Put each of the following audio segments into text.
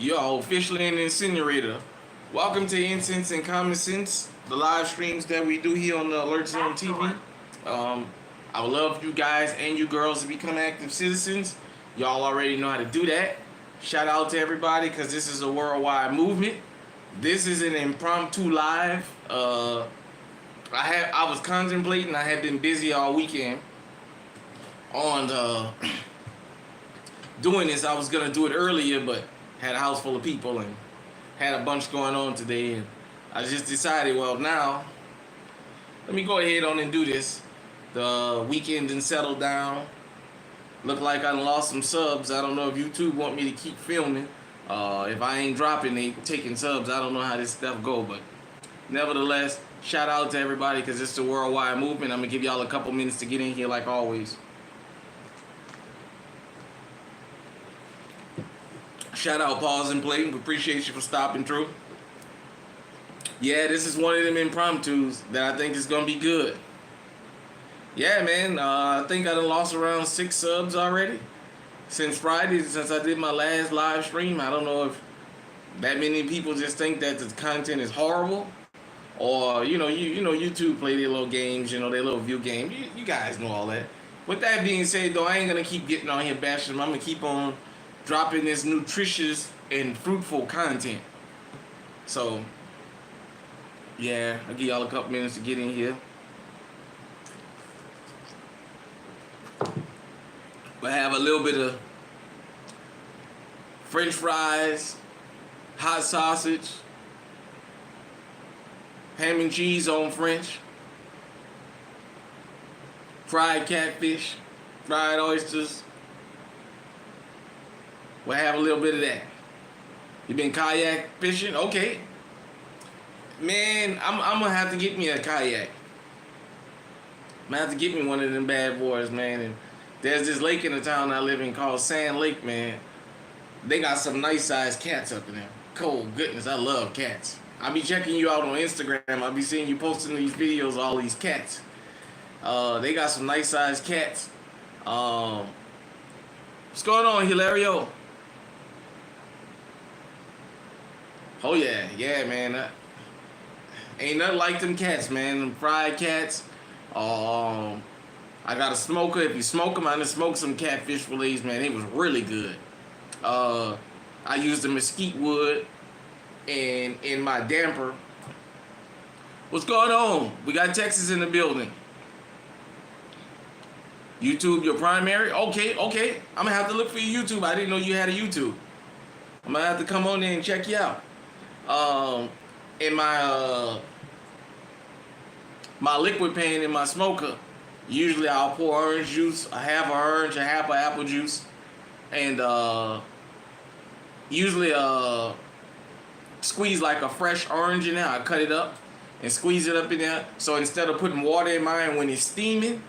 Yo, officially an incinerator. Welcome to Incense and Common Sense, the live streams that we do here on the Alert Zone TV. I would love you guys and you girls to become active citizens. Y'all already know how to do that. Shout out to everybody because this is a worldwide movement. This is an impromptu live. I was contemplating. I had been busy all weekend on doing this. I was gonna do it earlier, but had a house full of people and had a bunch going on today. And I just decided, well, now let me go ahead on and do this. The weekend didn't settle down. Look like I lost some subs. I don't know if YouTube want me to keep filming. If I ain't dropping, they taking subs. I don't know how this stuff go, but nevertheless, shout out to everybody because it's a worldwide movement. I'm gonna give y'all a couple minutes to get in here like always. Shout out Pause and Play. We appreciate you for stopping through. Yeah, this is one of them impromptus that I think is gonna be good. Yeah, man. I think I done lost around 6 subs already since Friday, since I did my last live stream. I don't know if that many people just think that the content is horrible, or you know YouTube play their little games, their little view game. You guys know all that. With that being said, though, I ain't gonna keep getting on here bashing them. I'm gonna keep on dropping this nutritious and fruitful content. So, yeah, I'll give y'all a couple minutes to get in here. We'll have a little bit of French fries, hot sausage, ham and cheese on French, fried catfish, fried oysters. We'll have a little bit of that. You been kayak fishing? Okay. Man, I'm gonna have to get me a kayak. I'm gonna have to get me one of them bad boys, man. And there's this lake in the town I live in called Sand Lake, man. They got some nice sized cats up in there. Cold goodness, I love cats. I be checking you out on Instagram. I be seeing you posting these videos of all these cats. They got some nice sized cats. What's going on, Hilario? Oh yeah, man. Ain't nothing like them cats, man. Them fried cats. I got a smoker. If you smoke them, I done smoked some catfish fillets, man. It was really good. I used the mesquite wood in my damper. What's going on? We got Texas in the building. YouTube, your primary? Okay. I'm gonna have to look for your YouTube. I didn't know you had a YouTube. I'm gonna have to come on there and check you out. In my my liquid pan in my smoker, usually I'll pour orange juice, a half of orange, a half of apple juice, and usually squeeze like a fresh orange in there. I cut it up and squeeze it up in there. So instead of putting water in mine when it's steaming,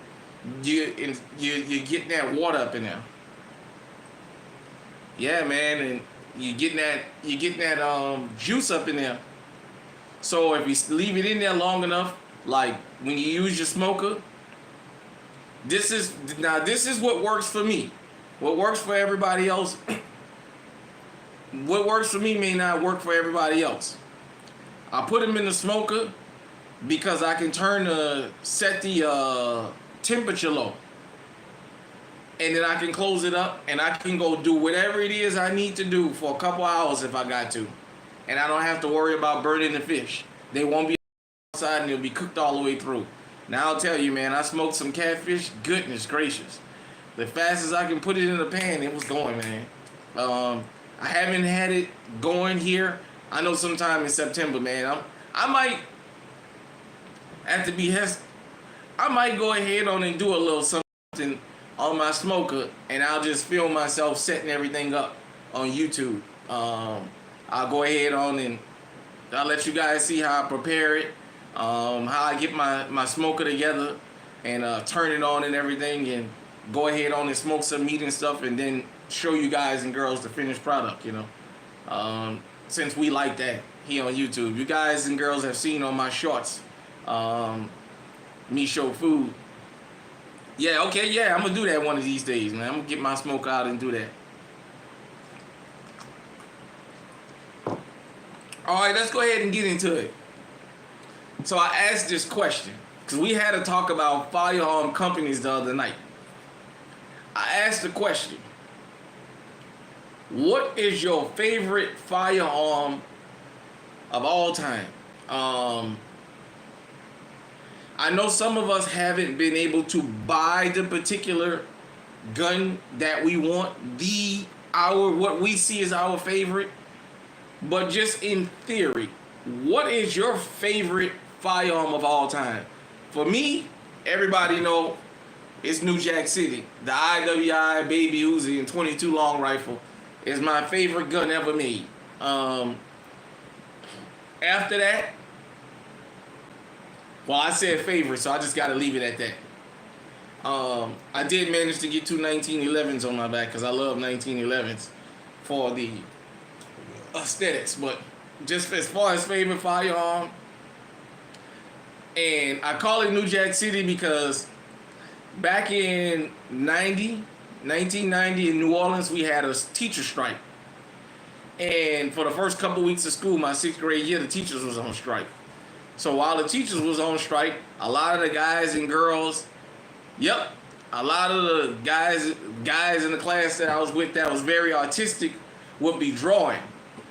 you get that water up in there. Yeah, man, and you getting that juice up in there. So if you leave it in there long enough, like when you use your smoker, this is what works for me. What works for everybody else, what works for me may not work for everybody else. I put them in the smoker because I can set the temperature low. And then I can close it up and I can go do whatever it is I need to do for a couple hours if I got to. And I don't have to worry about burning the fish. They won't be outside and they'll be cooked all the way through. Now I'll tell you, man, I smoked some catfish. Goodness gracious. The fastest I can put it in the pan, it was going, man. I haven't had it going here. I know sometime in September, man. I might have to be I might go ahead on and do a little something on my smoker, and I'll just film myself setting everything up on YouTube. I'll go ahead on and I'll let you guys see how I prepare it, how I get my smoker together and turn it on and everything, and go ahead on and smoke some meat and stuff, and then show you guys and girls the finished product, since we like that here on YouTube. You guys and girls have seen on my shorts, me show food. Yeah, okay, yeah, I'm gonna do that one of these days, man. I'm gonna get my smoke out and do that. All right, let's go ahead and get into it. So I asked this question because we had a talk about firearm companies the other night. I asked the question, what is your favorite firearm of all time? I know some of us haven't been able to buy the particular gun that we want, what we see as our favorite, but just in theory, what is your favorite firearm of all time? For me, everybody know it's New Jack City. The IWI Baby Uzi and 22 long rifle is my favorite gun ever made. After that, well, I said favorite, so I just got to leave it at that. I did manage to get two 1911s on my back because I love 1911s for the aesthetics, but just as far as favorite firearm, and I call it New Jack City because back in 1990 in New Orleans, we had a teacher strike. And for the first couple weeks of school, my 6th grade year, the teachers was on strike. So while the teachers was on strike, a lot of the guys and girls, a lot of the guys in the class that I was with that was very artistic would be drawing.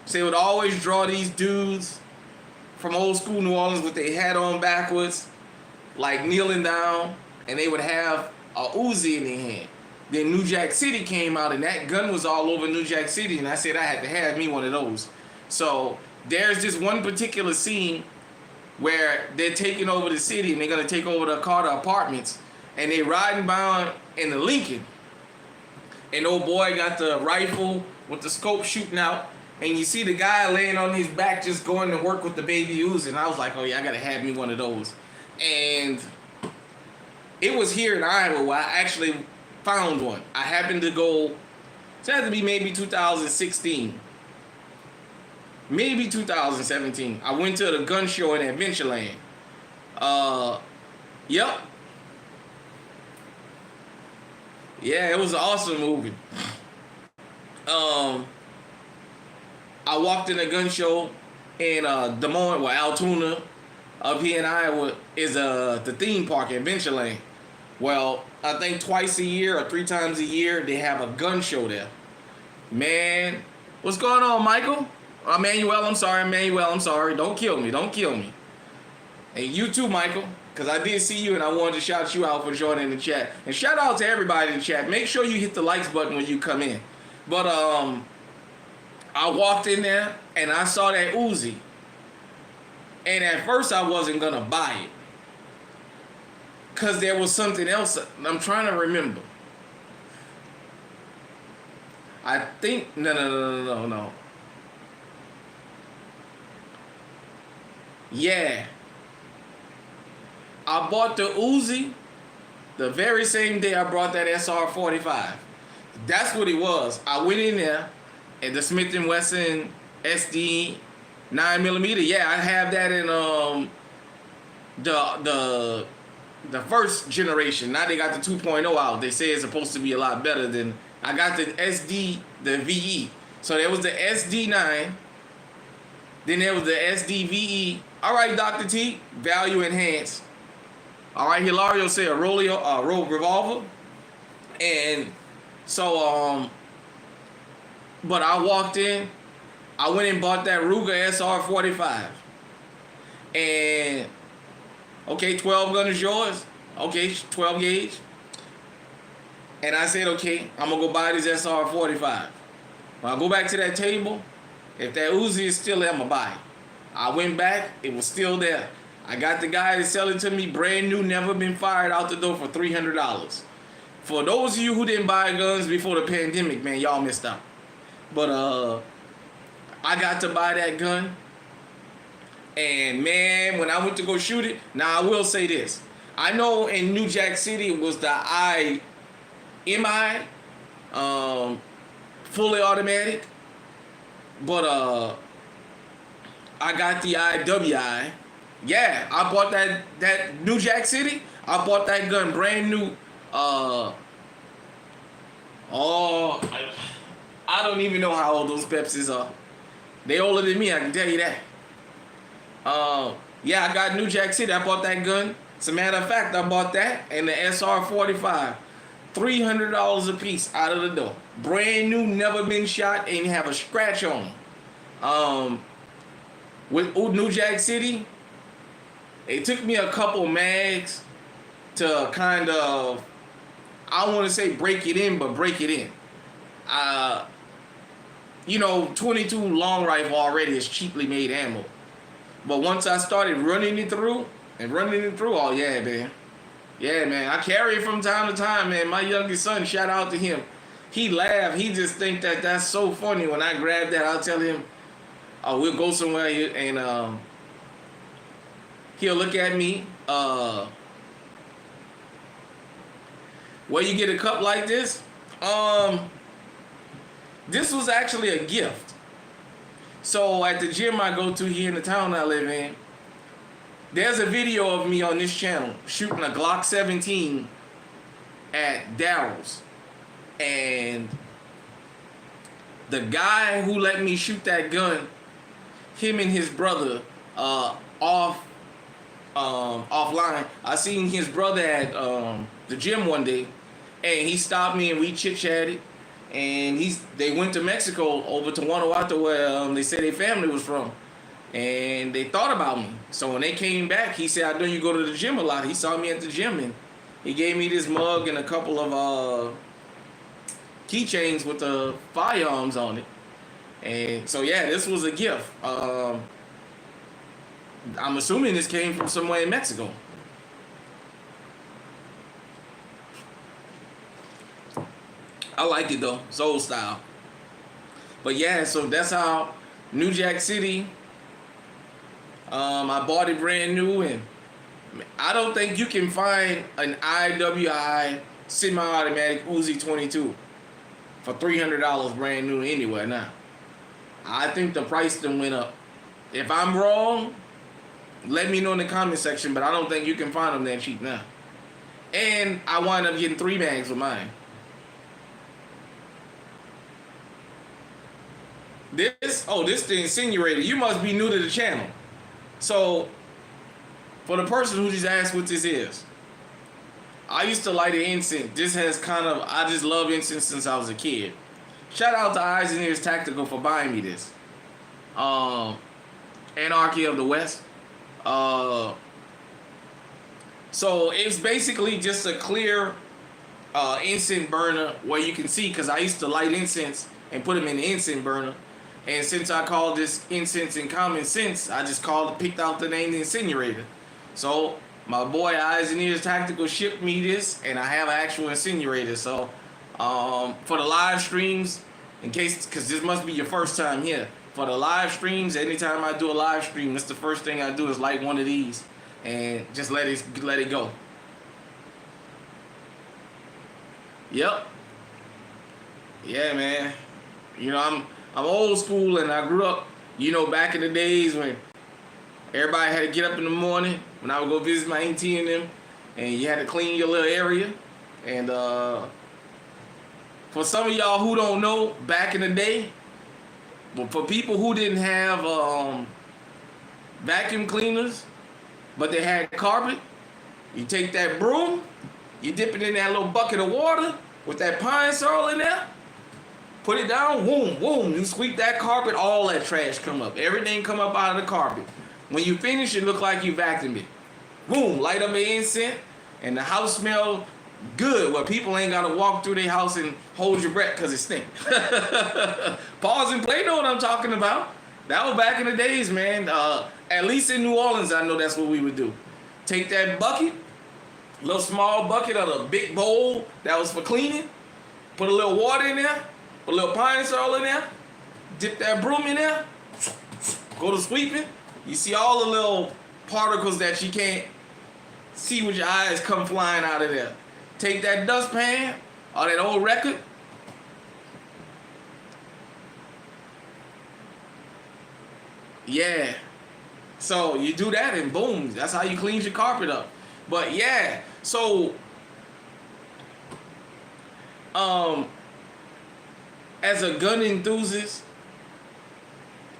So they would always draw these dudes from old school New Orleans with their hat on backwards, like kneeling down, and they would have a Uzi in their hand. Then New Jack City came out, and that gun was all over New Jack City, and I said I had to have me one of those. So there's this one particular scene where they're taking over the city, and they're going to take over the Carter Apartments, and they riding by in the Lincoln. And old boy got the rifle with the scope shooting out, and you see the guy laying on his back just going to work with the Baby Uzi, and I was like, oh yeah, I got to have me one of those. And it was here in Iowa where I actually found one. I happened to go, it had to be maybe 2016. Maybe 2017. I went to the gun show in Adventureland. Yep. Yeah, it was an awesome movie. I walked in a gun show in Des Moines, Altoona, up here in Iowa, is the theme park, Adventureland. Well, I think twice a year or 3 times a year, they have a gun show there. Man, what's going on, Michael? Emmanuel, I'm sorry. Don't kill me. And you too, Michael, because I did see you and I wanted to shout you out for joining the chat. And shout out to everybody in the chat. Make sure you hit the likes button when you come in. But I walked in there and I saw that Uzi. And at first I wasn't going to buy it, because there was something else I'm trying to remember. I think, no. Yeah. I bought the Uzi the very same day I brought that SR-45. That's what it was. I went in there and the Smith & Wesson SD 9mm. Yeah, I have that in the first generation. Now they got the 2.0 out. They say it's supposed to be a lot better than. I got the SD, the VE. So there was the SD9. Then there was the SD VE. All right, Dr. T, value enhanced. All right, Hilario said a Rogue revolver. And so, but I walked in. I went and bought that Ruger SR-45. And, okay, 12 gun is yours. Okay, 12 gauge. And I said, okay, I'm going to go buy this SR-45. When I go back to that table, if that Uzi is still there, I'm going to buy it. I went back, it was still there. I got the guy to sell it to me, brand new, never been fired, out the door for $300. For those of you who didn't buy guns before the pandemic, man, y'all missed out. But I got to buy that gun. And man, when I went to go shoot it, now I will say this. I know in New Jack City it was the IMI, fully automatic. But I got the IWI. Yeah, I bought that New Jack City. I bought that gun brand new. I don't even know how old those Pepsis are. They older than me, I can tell you that. Yeah, I got New Jack City. I bought that gun. As a matter of fact, I bought that and the SR-45. $300 a piece out of the door. Brand new, never been shot, and have a scratch on them. With New Jack City, it took me a couple mags to kind of, I don't want to say break it in, but break it in. 22 long rifle already is cheaply made ammo. But once I started running it through, oh yeah, man. Yeah, man. I carry it from time to time, man. My youngest son, shout out to him. He laughed. He just think that that's so funny. When I grab that, I'll tell him, oh, we'll go somewhere and he'll look at me. Where you get a cup like this? This was actually a gift. So at the gym I go to here in the town I live in, there's a video of me on this channel shooting a Glock 17 at Daryl's. And the guy who let me shoot that gun, him and his brother, offline. I seen his brother at the gym one day, and he stopped me and we chit-chatted. And they went to Mexico, over to Guanajuato, where they said their family was from. And they thought about me. So when they came back, he said, I know you go to the gym a lot. He saw me at the gym, and he gave me this mug and a couple of keychains with the firearms on it. And so, yeah, this was a gift. I'm assuming this came from somewhere in Mexico. I like it, though. It's old style. But, yeah, so that's how New Jack City, I bought it brand new, and I don't think you can find an IWI semi-automatic Uzi 22 for $300 brand new anywhere now. I think the price done went up. If I'm wrong, let me know in the comment section, but I don't think you can find them that cheap now. And I wind up getting 3 mags with mine. This the incinerator. You must be new to the channel. So, for the person who just asked what this is, I used to light an incense. This has I just love incense since I was a kid. Shout out to Eyes and Ears Tactical for buying me this. Anarchy of the West. So it's basically just a clear incense burner where you can see, because I used to light incense and put them in the incense burner. And since I called this incense in common sense, I just picked out the name the incinerator. So my boy Eyes and Ears Tactical shipped me this, and I have an actual incinerator. So for the live streams, because this must be your first time here, for the live streams, anytime I do a live stream, that's the first thing I do is light one of these and just let it go. Yep. Yeah, man. I'm old school, and I grew up, back in the days when everybody had to get up in the morning, when I would go visit my auntie and them, and you had to clean your little area. And for some of y'all who don't know, back in the day, but for people who didn't have vacuum cleaners, but they had carpet, you take that broom, you dip it in that little bucket of water with that pine sol in there, put it down, boom, boom. You sweep that carpet, all that trash come up. Everything come up out of the carpet. When you finish, it look like you vacuumed it. Boom, light up an incense, and the house smell good, where people ain't got to walk through their house and hold your breath because it stink. Pause and play, know what I'm talking about. That was back in the days, man. At least in New Orleans, I know that's what we would do. Take that bucket, little small bucket of a big bowl that was for cleaning, put a little water in there, put a little pine sol in there, dip that broom in there, go to sweeping. You see all the little particles that you can't see with your eyes come flying out of there. Take that dustpan or that old record, yeah. So you do that and boom, that's how you clean your carpet up. But yeah, so as a gun enthusiast,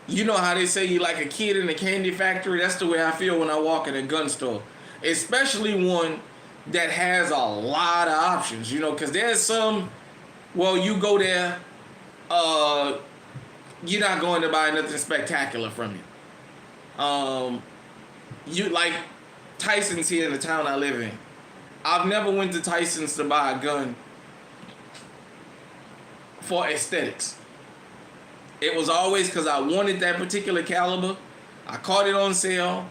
You know how they say you like a kid in a candy factory? That's the way I feel when I walk in a gun store. Especially one that has a lot of options, you know, because there's some, well, you go there, uh, you're not going to buy nothing spectacular from it. You like Tyson's here in the town I live in. I've never went to Tyson's to buy a gun for aesthetics. It was always because I wanted that particular caliber. I caught it on sale,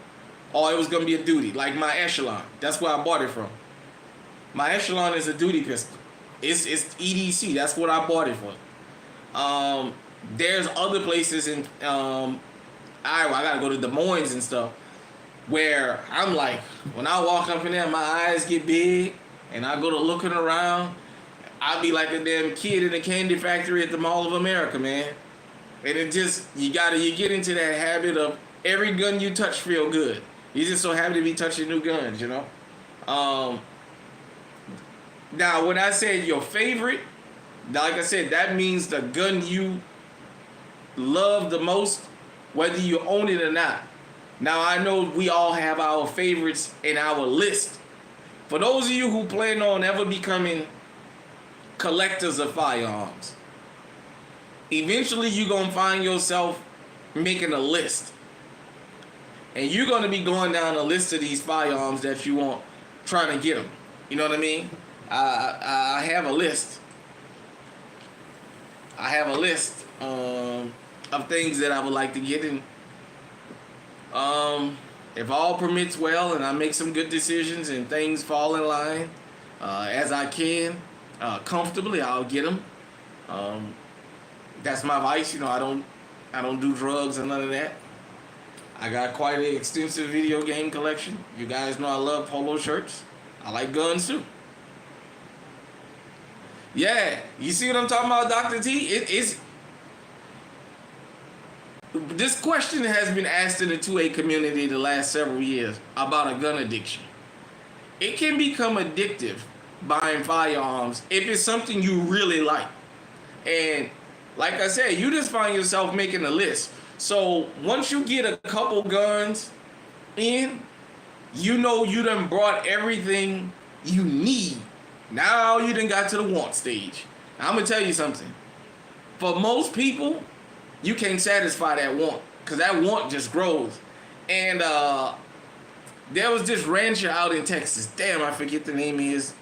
or it was going to be a duty. Like my Echelon. That's where I bought it from. My Echelon is a duty pistol. It's EDC. That's what I bought it for. There's other places in Iowa. I got to go to Des Moines and stuff, where I'm like, when I walk up in there, my eyes get big, and I go to looking around, I be like a damn kid in a candy factory at the Mall of America, man. And it just, you get into that habit of every gun you touch feel good. You're just so happy to be touching new guns, you know? Now, when I said your favorite, like I said, that means the gun you love the most, whether you own it or not. Now, I know we all have our favorites in our list. For those of you who plan on ever becoming collectors of firearms, eventually you're going to find yourself making a list. And you're going to be going down a list of these firearms that you want, trying to get them. You know what I mean? I have a list. I have a list of things that I would like to get in. If all permits well and I make some good decisions and things fall in line as I can, comfortably, I'll get them. That's my vice, you know. I don't do drugs and none of that. I got quite an extensive video game collection. You guys know I love polo shirts. I like guns too. Yeah, you see what I'm talking about, Dr. T? This question has been asked in the 2A community the last several years about a gun addiction. It can become addictive buying firearms if it's something you really like. And like I said, you just find yourself making a list. So once you get a couple guns in, you know you done brought everything you need. Now you done got to the want stage. I'm going to tell you something. For most people, you can't satisfy that want, because that want just grows. And there was this rancher out in Texas. Damn, I forget the name is.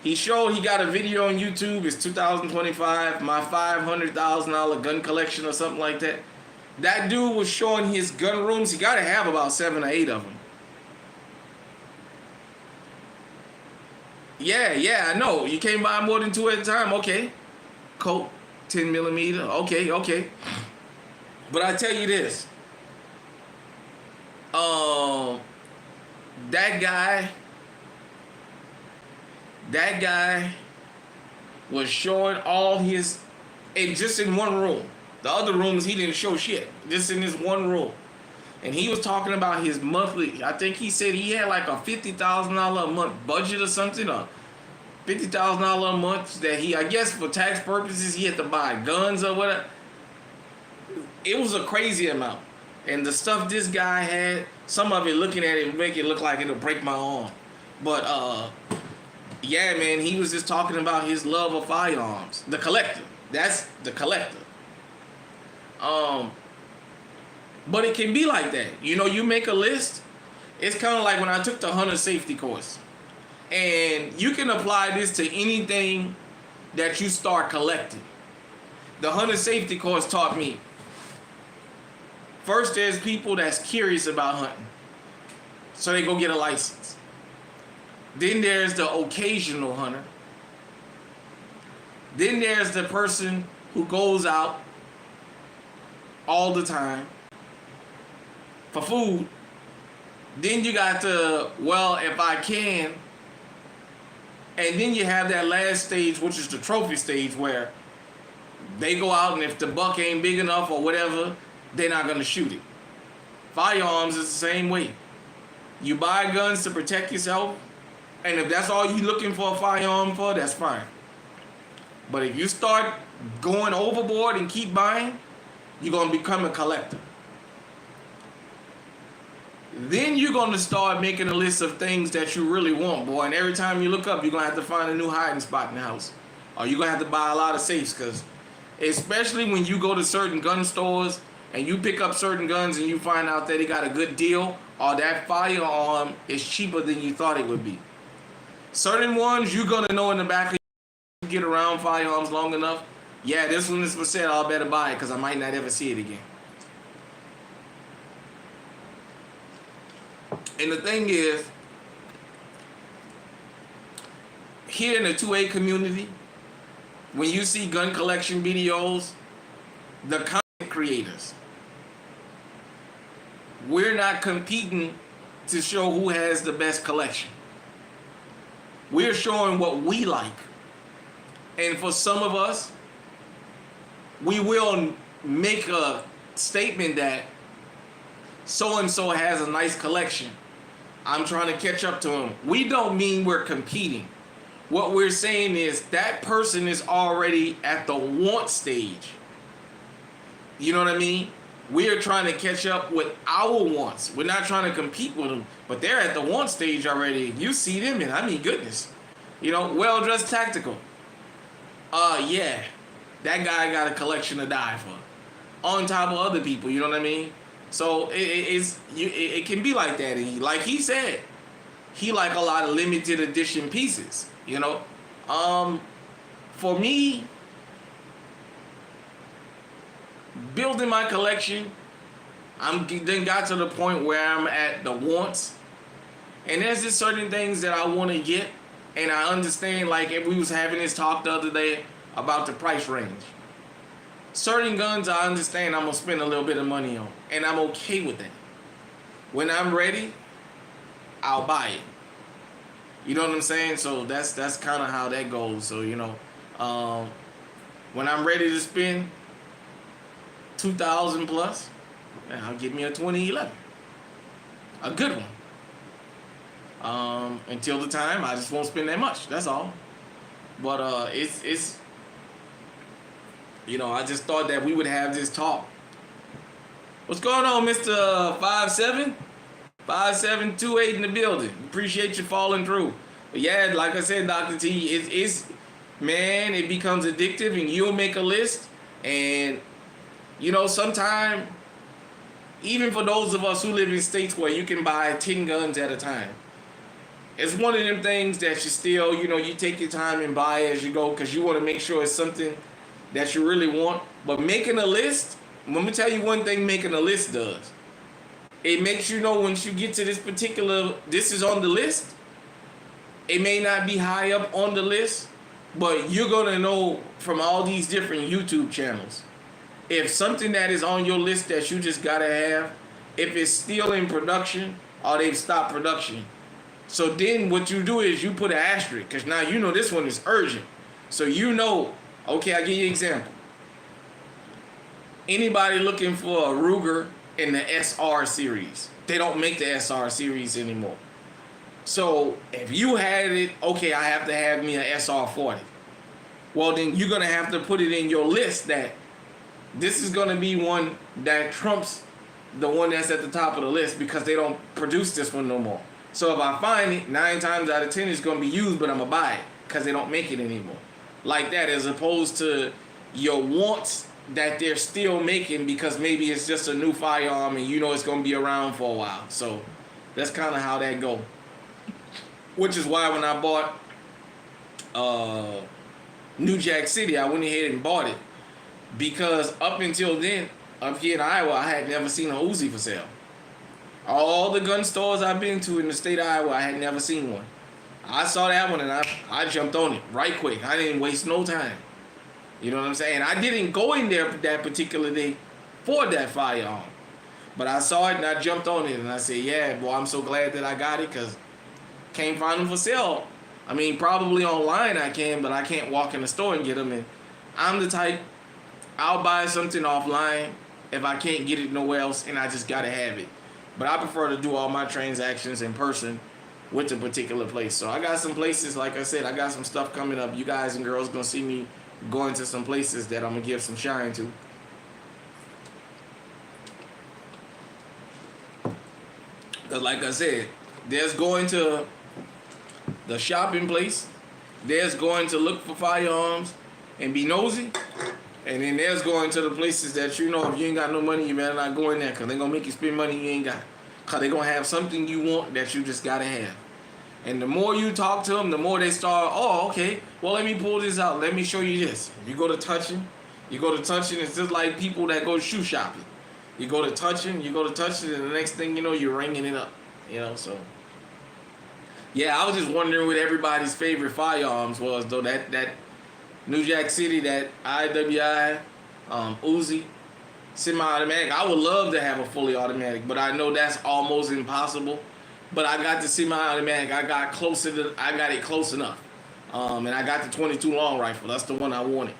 He got a video on YouTube. It's 2025, my $500,000 gun collection or something like that. That dude was showing his gun rooms. He got to have about 7 or 8 of them. Yeah, I know. You can't buy more than 2 at a time. Okay. Colt, 10 millimeter. Okay. But I tell you this. That guy was showing all his, and just in one room. The other rooms he didn't show shit. Just in this one room. And he was talking about his monthly, I think he said he had like a $50,000 a month budget or something, or $50,000 a month that he, I guess for tax purposes, he had to buy guns or whatever. It was a crazy amount. And the stuff this guy had, some of it, looking at it, make it look like it'll break my arm. But, yeah, man, he was just talking about his love of firearms. The collector. That's the collector. But it can be like that. You know, you make a list. It's kind of like when I took the hunter safety course. And you can apply this to anything that you start collecting. The hunter safety course taught me. First, there's people that's curious about hunting, so they go get a license. Then there's the occasional hunter. Then there's the person who goes out all the time for food. Then you got the, well, if I can. And then you have that last stage, which is the trophy stage, where they go out and if the buck ain't big enough or whatever, they're not going to shoot it. Firearms is the same way. You buy guns to protect yourself, and if that's all you're looking for a firearm for, that's fine. But if you start going overboard and keep buying, You're going to become a collector. Then you're going to start making a list of things that you really want, boy. And every time you look up, you're going to have to find a new hiding spot in the house. Or you're going to have to buy a lot of safes, because especially when you go to certain gun stores and you pick up certain guns and you find out that they got a good deal, or that firearm is cheaper than you thought it would be. Certain ones you're going to know in the back of you get around firearms long enough. Yeah, this one is for sale. I better buy it because I might not ever see it again. And the thing is, here in the 2A community, when you see gun collection videos, the content creators, we're not competing to show who has the best collection. We're showing what we like. And for some of us, we will make a statement that so-and-so has a nice collection. I'm trying to catch up to him. We don't mean we're competing. What we're saying is that person is already at the want stage. You know what I mean? We're trying to catch up with our wants. We're not trying to compete with them, but they're at the want stage already. You see them, and I mean, goodness. You know, well-dressed tactical. Yeah, that guy got a collection to die for. On top of other people, you know what I mean? So it can be like that. And like he said, he like a lot of limited edition pieces, you know. For me, building my collection, then got to the point where I'm at the wants. And there's just certain things that I want to get. And I understand, like if we was having this talk the other day about the price range. Certain guns I understand I'm going to spend a little bit of money on. And I'm okay with that. When I'm ready, I'll buy it. You know what I'm saying? So that's kind of how that goes. So, you know, when I'm ready to spend $2,000 plus, I'll give me a 2011. A good one. Until the time, I just won't spend that much. That's all. But it's you know, I just thought that we would have this talk. What's going on, Mr. 57? 5728 in the building. Appreciate you falling through. But yeah, like I said, Dr. T, it's man, it becomes addictive, and you'll make a list, and you know, sometime, even for those of us who live in states where you can buy 10 guns at a time, it's one of them things that you still, you know, you take your time and buy as you go, because you want to make sure it's something that you really want. But making a list, let me tell you one thing making a list does. It makes you know once you get to this is on the list. It may not be high up on the list, but you're going to know from all these different YouTube channels, if something that is on your list that you just got to have, if it's still in production or they've stopped production. So then what you do is you put an asterisk, because now you know this one is urgent. So you know, okay, I'll give you an example. Anybody looking for a Ruger in the SR series, they don't make the SR series anymore. So if you had it, okay, I have to have me an SR40. Well, then you're going to have to put it in your list that this is going to be one that trumps the one that's at the top of the list, because they don't produce this one no more. So if I find it, 9 times out of 10 it's going to be used, but I'm going to buy it because they don't make it anymore. Like that, as opposed to your wants that they're still making because maybe it's just a new firearm and you know it's going to be around for a while. So that's kind of how that go. Which is why when I bought New Jack City, I went ahead and bought it. Because up until then, up here in Iowa, I had never seen a Uzi for sale. All the gun stores I've been to in the state of Iowa, I had never seen one. I saw that one and I jumped on it right quick. I didn't waste no time. You know what I'm saying? I didn't go in there that particular day for that firearm. But I saw it and I jumped on it and I said, yeah, boy, I'm so glad that I got it, because can't find them for sale. I mean, probably online I can, but I can't walk in the store and get them. And I'm the type, I'll buy something offline if I can't get it nowhere else and I just got to have it. But I prefer to do all my transactions in person with the particular place. So I got some places, like I said, I got some stuff coming up. You guys and girls going to see me going to some places that I'm going to give some shine to. 'Cause like I said, there's going to the shopping place, there's going to look for firearms and be nosy, and then there's going to the places that you know if you ain't got no money, you better not go in there because they're going to make you spend money you ain't got. Because they're going to have something you want that you just got to have. And the more you talk to them, the more they start, oh, okay, well, let me pull this out. Let me show you this. You go to touching, it's just like people that go shoe shopping. You go to touching, and the next thing you know, you're ringing it up. You know, so. Yeah, I was just wondering what everybody's favorite firearms was, though. That New Jack City, that IWI, Uzi, semi-automatic. I would love to have a fully automatic, but I know that's almost impossible. But I got the semi-automatic. I got it close enough. And I got the 22 long rifle. That's the one I wanted.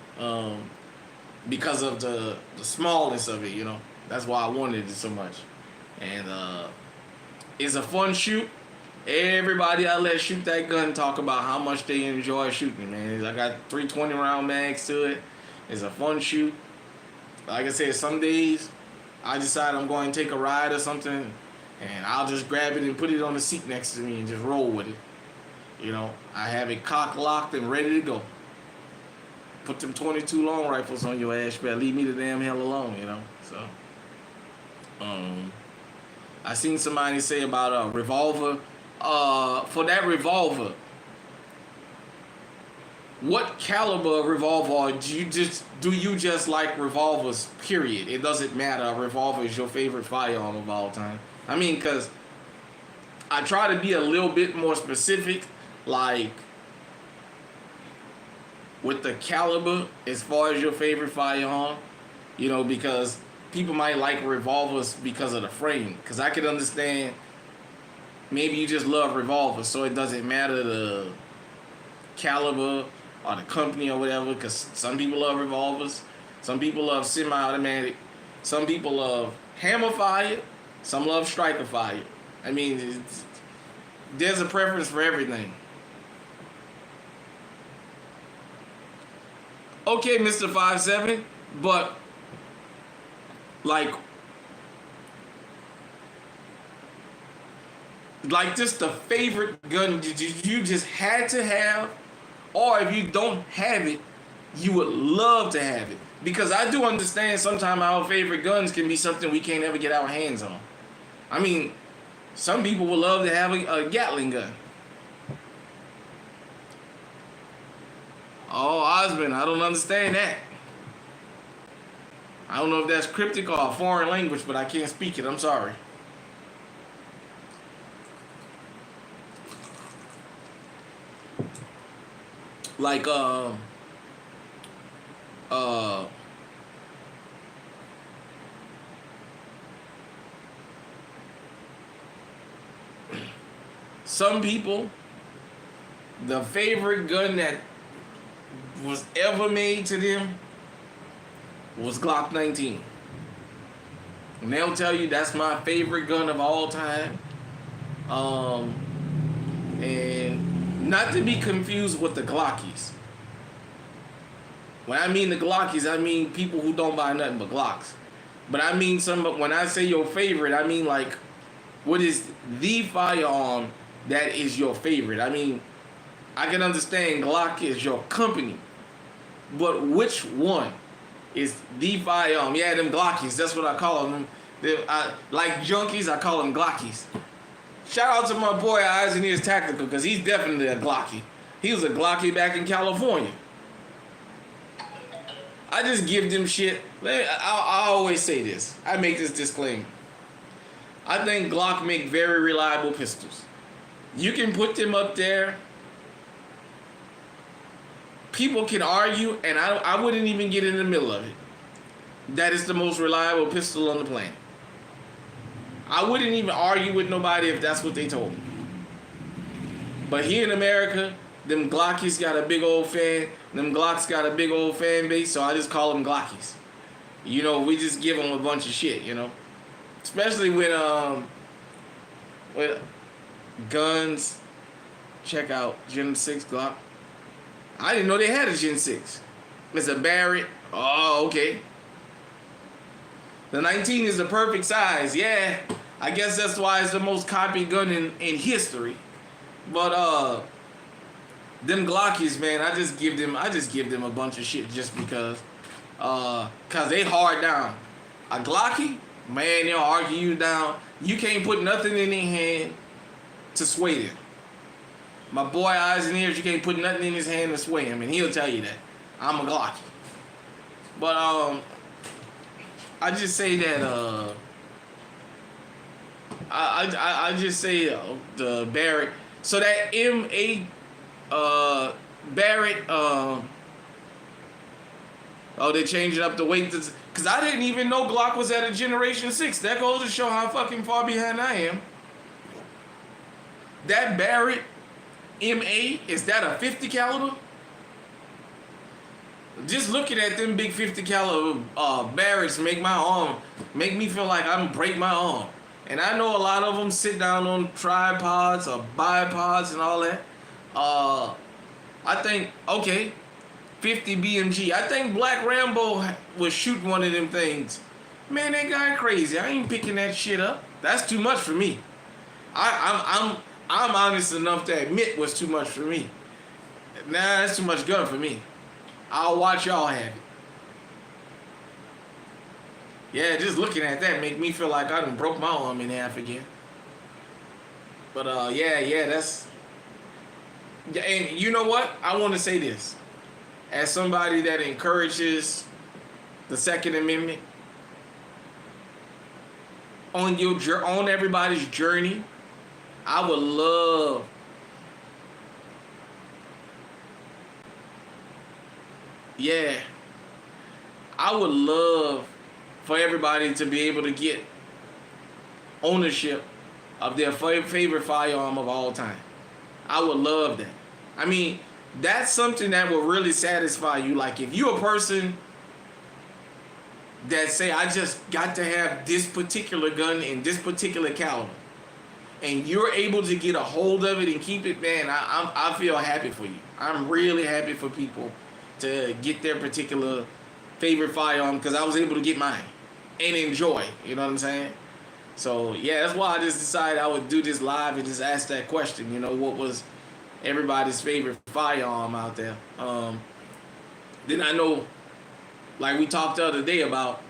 Because of the smallness of it, you know. That's why I wanted it so much. And it's a fun shoot. Everybody I let shoot that gun talk about how much they enjoy shooting, man. I got 320 round mags to it. It's a fun shoot. Like I said, some days I decide I'm going to take a ride or something, and I'll just grab it and put it on the seat next to me and just roll with it. You know, I have it cock locked and ready to go. Put them 22 long rifles on your ass, but leave me the damn hell alone, you know. So, I seen somebody say about a revolver. For that revolver, what caliber revolver do you just like revolvers? Period. It doesn't matter. A revolver is your favorite firearm of all time. I mean, cause I try to be a little bit more specific, like with the caliber as far as your favorite firearm. You know, because people might like revolvers because of the frame. Cause I can understand. Maybe you just love revolvers, so it doesn't matter the caliber or the company or whatever, because some people love revolvers, some people love semi-automatic, some people love hammer fire, some love striker fire. I mean, there's a preference for everything. Okay, Mr. 5'7", but like just the favorite gun you just had to have, or if you don't have it, you would love to have it. Because I do understand sometimes our favorite guns can be something we can't ever get our hands on. I mean, some people would love to have a Gatling gun. Oh, Osmond, I don't understand that. I don't know if that's cryptic or a foreign language, but I can't speak it. I'm sorry. Like some people, the favorite gun that was ever made to them was Glock 19. And they'll tell you that's my favorite gun of all time. And not to be confused with the Glockies. When I mean the Glockies, I mean people who don't buy nothing but Glocks. But I mean when I say your favorite, I mean like what is the firearm that is your favorite? I mean, I can understand Glock is your company, but which one is the firearm? Yeah, them Glockies, that's what I call them. Like junkies, I call them Glockies. Shout out to my boy Eyes and Ears Tactical, because he's definitely a Glocky. He was a Glocky back in California. I just give them shit. I always say this. I make this disclaimer. I think Glock make very reliable pistols. You can put them up there. People can argue, and I wouldn't even get in the middle of it. That is the most reliable pistol on the planet. I wouldn't even argue with nobody if that's what they told me. But here in America, them Glockies got a big old fan. Them Glocks got a big old fan base, so I just call them Glockies. You know, we just give them a bunch of shit, you know. Especially with guns. Check out Gen 6 Glock. I didn't know they had a Gen 6. It's a Barrett. Oh, okay. The 19 is the perfect size. Yeah, I guess that's why it's the most copied gun in history. But them Glockies, man, I just give them a bunch of shit just because. Cause they hard down. A Glocky, man, they'll argue you down. You can't put nothing in their hand to sway them. My boy Eyes and Ears, you can't put nothing in his hand to sway him, and he'll tell you that. I'm a Glocky. But I just say that I just say the Barrett. So that M8 Barrett they changing up the weight because I didn't even know Glock was at a Generation 6. That goes to show how fucking far behind I am. That Barrett M8, is that a 50 caliber? Just looking at them big 50 caliber Barretts make me feel like I'm gonna break my arm. And I know a lot of them sit down on tripods or bipods and all that. I think, okay, 50 BMG. I think Black Rambo was shooting one of them things. Man, that guy crazy. I ain't picking that shit up. That's too much for me. I'm honest enough to admit what's too much for me. Nah, that's too much gun for me. I'll watch y'all have it. Yeah, just looking at that make me feel like I done broke my arm in half again. But yeah, that's. And you know what? I want to say this, as somebody that encourages the Second Amendment on everybody's journey, I would love. Yeah, I would love for everybody to be able to get ownership of their favorite firearm of all time. I would love that. I mean, that's something that will really satisfy you. Like, if you're a person that say, I just got to have this particular gun in this particular caliber, and you're able to get a hold of it and keep it, man, I feel happy for you. I'm really happy for people to get their particular favorite firearm, because I was able to get mine and enjoy. You know what I'm saying? So yeah, that's why I just decided I would do this live and just ask that question. You know, what was everybody's favorite firearm out there? Then I know, like we talked the other day about.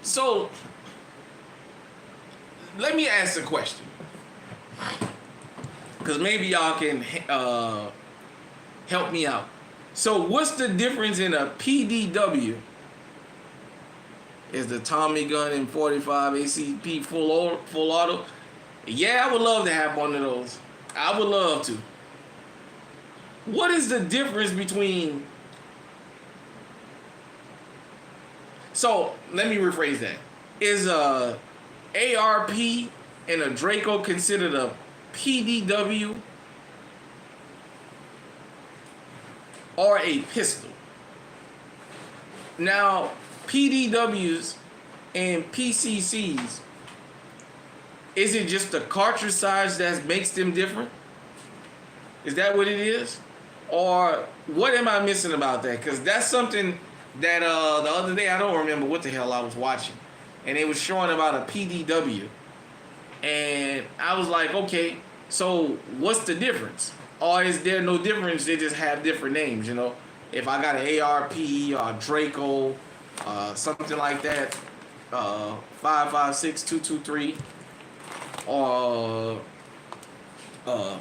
So let me ask a question, because maybe y'all can help me out. So what's the difference in a PDW? Is the Tommy gun in 45 ACP full auto? Yeah, I would love to have one of those. I would love to. What is the difference between... So, let me rephrase that. Is a ARP and a Draco considered a PDW or a pistol? Now, PDWs and PCCs, is it just the cartridge size that makes them different? Is that what it is? Or what am I missing about that? Because that's something that the other day, I don't remember what the hell I was watching, and it was showing about a PDW, and I was like, okay, so what's the difference? Or is there no difference? They just have different names, you know? If I got an ARP or a Draco, something like that, 5.56 223, or the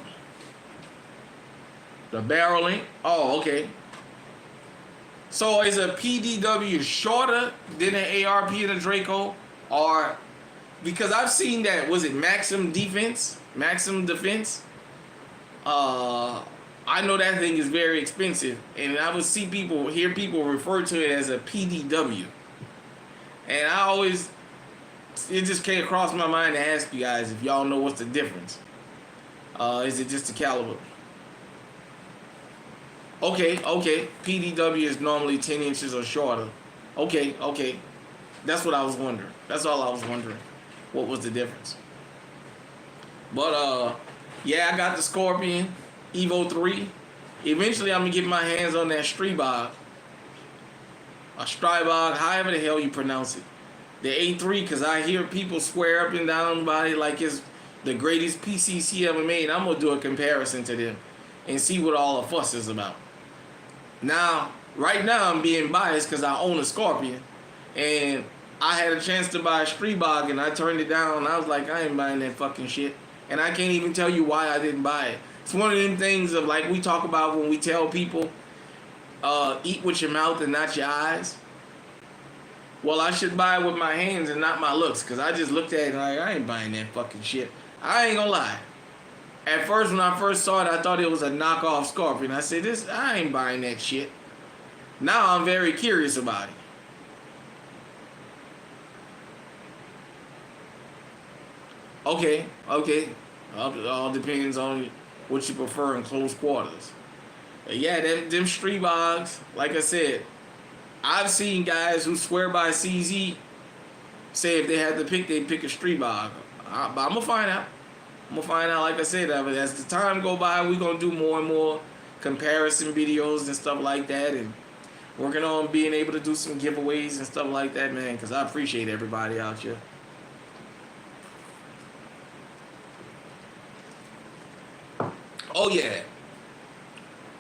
barreling. Oh, okay. So is a PDW shorter than an ARP and a Draco? Or, because I've seen that, was it Maximum Defense? I know that thing is very expensive, and I would hear people refer to it as a PDW. And it just came across my mind to ask you guys if y'all know what's the difference. Is it just the caliber? Okay. PDW is normally 10 inches or shorter. Okay. That's what I was wondering. That's all I was wondering. What was the difference? But, yeah, I got the Scorpion Evo 3. Eventually, I'm going to get my hands on that Stribog. A Stribog, however the hell you pronounce it. the A3 because I hear people swear up and down about it like it's the greatest PCC ever made. I'm gonna do a comparison to them and see what all the fuss is about. Now, right now, I'm being biased because I own a Scorpion, and I had a chance to buy a Streetbog, and I turned it down. I was like, I ain't buying that fucking shit, and I can't even tell you why I didn't buy it. It's one of them things of like we talk about when we tell people, eat with your mouth and not your eyes. Well, I should buy it with my hands and not my looks, because I just looked at it like, I ain't buying that fucking shit. I ain't gonna lie. At first, when I first saw it, I thought it was a knockoff Scorpion. I said, I ain't buying that shit. Now I'm very curious about it. Okay. All depends on what you prefer in close quarters. Yeah, them street bogs, like I said, I've seen guys who swear by CZ say if they had to pick, they'd pick a street bog. But I'm going to find out. Like I said, as the time go by, we're going to do more and more comparison videos and stuff like that, and working on being able to do some giveaways and stuff like that, man, because I appreciate everybody out here. Oh, yeah.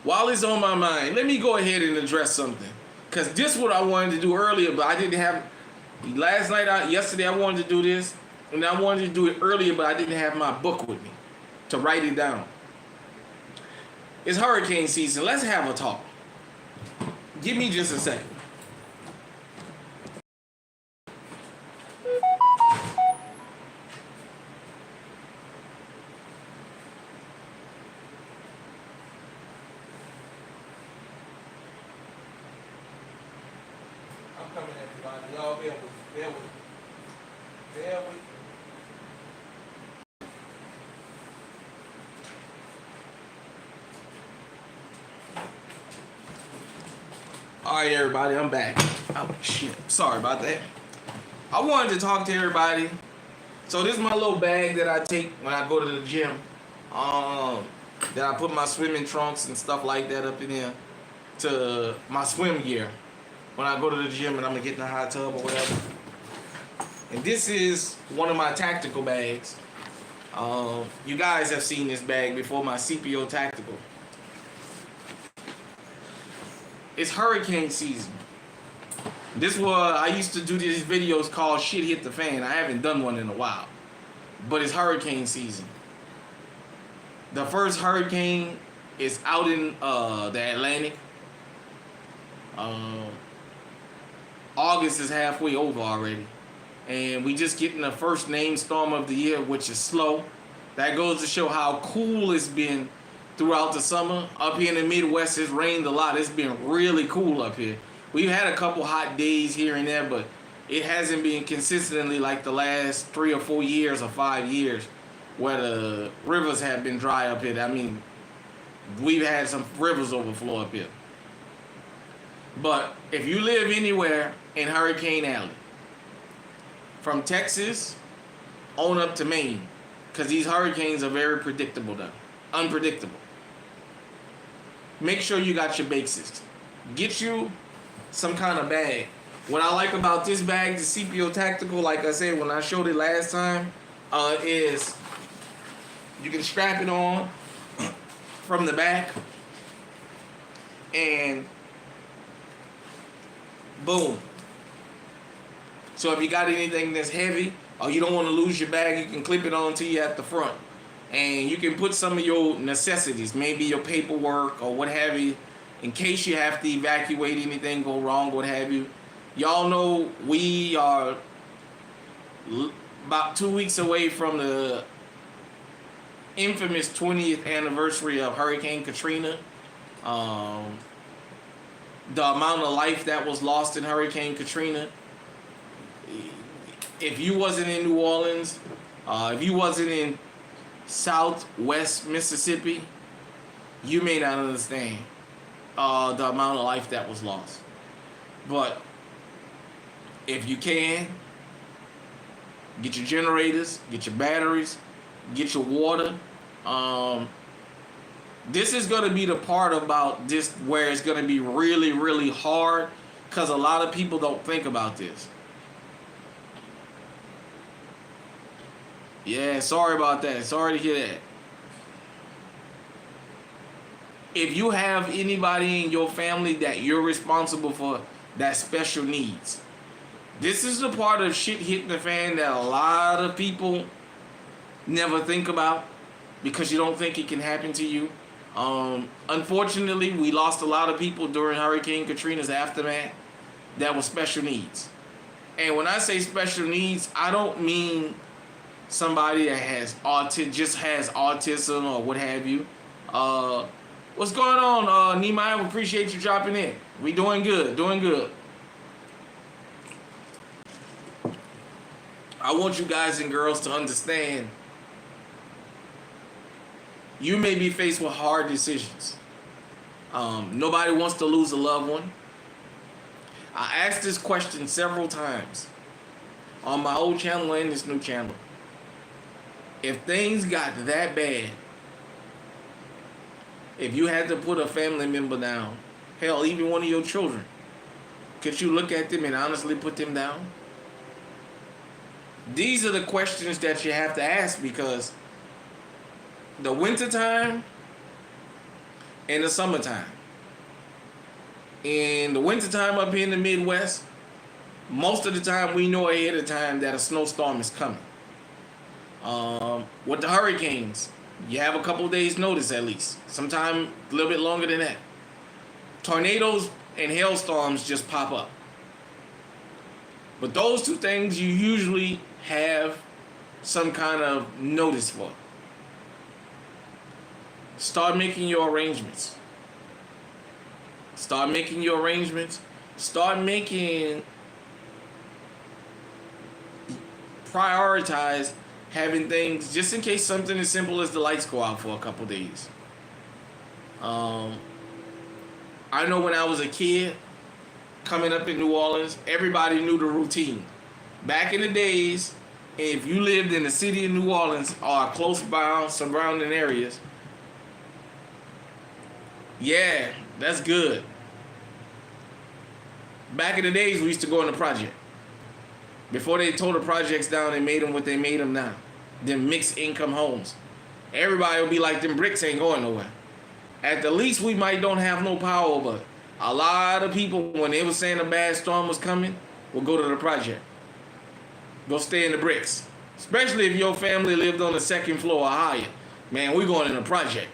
While it's on my mind, let me go ahead and address something. Because this is what I wanted to do earlier, but I didn't have... Yesterday I wanted to do this, and I wanted to do it earlier, but I didn't have my book with me to write it down. It's hurricane season. Let's have a talk. Give me just a second. I'm coming, everybody. Y'all bear with me. Bear with me. Alright, everybody, I'm back. Oh, shit. Sorry about that. I wanted to talk to everybody. So this is my little bag that I take when I go to the gym. That I put my swimming trunks and stuff like that up in there to my swim gear when I go to the gym and I'm gonna get in the hot tub or whatever. And this is one of my tactical bags. You guys have seen this bag before, my CPO Tactical. It's hurricane season. This was, I used to do these videos called Shit Hit the Fan. I haven't done one in a while. But it's hurricane season. The first hurricane is out in the Atlantic. August is halfway over already. And we just getting the first named storm of the year, which is slow. That goes to show how cool it's been throughout the summer. Up here in the Midwest, it's rained a lot. It's been really cool up here. We've had a couple hot days here and there, but it hasn't been consistently like the last 3 or 4 years or 5 years where the rivers have been dry up here. I mean, we've had some rivers overflow up here. But if you live anywhere in Hurricane Alley, from Texas on up to Maine, because these hurricanes are very predictable now, unpredictable. Make sure you got your basics. Get you some kind of bag. What I like about this bag, the CPO Tactical, like I said when I showed it last time, is you can strap it on from the back and boom. So if you got anything that's heavy or you don't want to lose your bag, you can clip it onto you at the front. And you can put some of your necessities, maybe your paperwork or what have you, in case you have to evacuate, anything go wrong, what have you. Y'all know we are about 2 weeks away from the infamous 20th anniversary of Hurricane Katrina. The amount of life that was lost in Hurricane Katrina. If you wasn't in New Orleans, if you wasn't in Southwest Mississippi, you may not understand the amount of life that was lost. But if you can, get your generators, get your batteries, get your water. This is going to be the part about this where it's going to be really, really hard, because a lot of people don't think about this. Yeah, sorry about that. Sorry to hear that. If you have anybody in your family that you're responsible for that special needs, this is the part of shit hitting the fan that a lot of people never think about because you don't think it can happen to you. Unfortunately, we lost a lot of people during Hurricane Katrina's aftermath that were special needs. And when I say special needs, I don't mean somebody that has just has autism or what have you. What's going on, Nehemiah? We appreciate you dropping in. We doing good, doing good. I want you guys and girls to understand you may be faced with hard decisions. Nobody wants to lose a loved one. I asked this question several times on my old channel and this new channel. If things got that bad, if you had to put a family member down, hell, even one of your children, could you look at them and honestly put them down? These are the questions that you have to ask because the wintertime and the summertime. In the wintertime up here in the Midwest, most of the time we know ahead of time that a snowstorm is coming. With the hurricanes, you have a couple of days notice at least. Sometime a little bit longer than that. Tornadoes and hailstorms just pop up. But those two things you usually have some kind of notice for. Start making your arrangements. Start making your arrangements. Start making, prioritize having things just in case something as simple as the lights go out for a couple days. I know when I was a kid coming up in New Orleans, everybody knew the routine. Back in the days, if you lived in the city of New Orleans or close by surrounding areas, yeah, that's good. Back in the days, we used to go in the project. Before they tore the projects down and made them what they made them now. Them mixed income homes. Everybody will be like, them bricks ain't going nowhere. At the least, we might don't have no power, but a lot of people, when they were saying a bad storm was coming, will go to the project. Go stay in the bricks. Especially if your family lived on the second floor or higher. Man, we going in the project.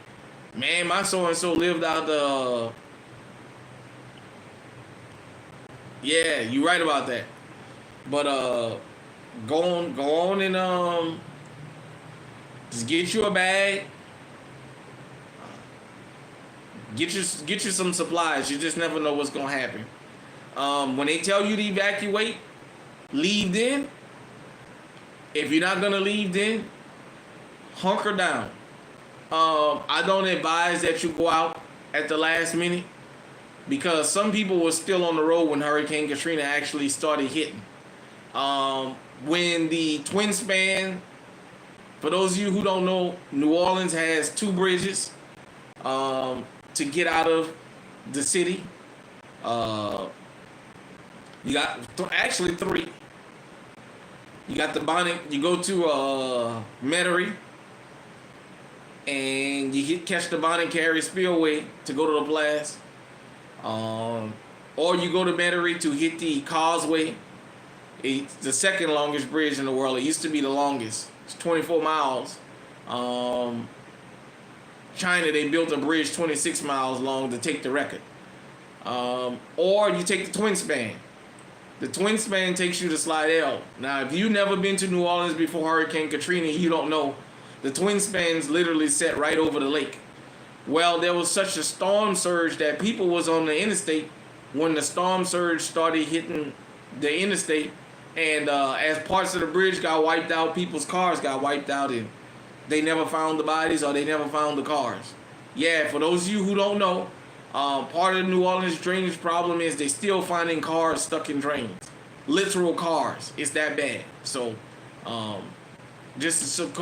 Man, my so-and-so lived out the... Yeah, you right about that. But go on and just get you a bag. Get you some supplies. You just never know what's gonna happen. When they tell you to evacuate, leave then. If you're not gonna leave then, hunker down. I don't advise that you go out at the last minute because some people were still on the road when Hurricane Katrina actually started hitting. When the twin span, for those of you who don't know, New Orleans has 2 bridges to get out of the city. You got actually 3. You got the Bonnet. You go to Metairie, and you catch the Bonnet Carey Spillway to go to the Blast. Or you go to Metairie to hit the Causeway. It's the second longest bridge in the world. It used to be the longest. It's 24 miles. China, they built a bridge 26 miles long to take the record. Or you take the twin span. The twin span takes you to Slidell. Now, if you've never been to New Orleans before Hurricane Katrina, you don't know. The twin spans literally set right over the lake. Well, there was such a storm surge that people was on the interstate when the storm surge started hitting the interstate. And as parts of the bridge got wiped out, people's cars got wiped out, and they never found the bodies or they never found the cars. Yeah, for those of you who don't know, part of the New Orleans drainage problem is they still finding cars stuck in drains. Literal cars. It's that bad. So, just in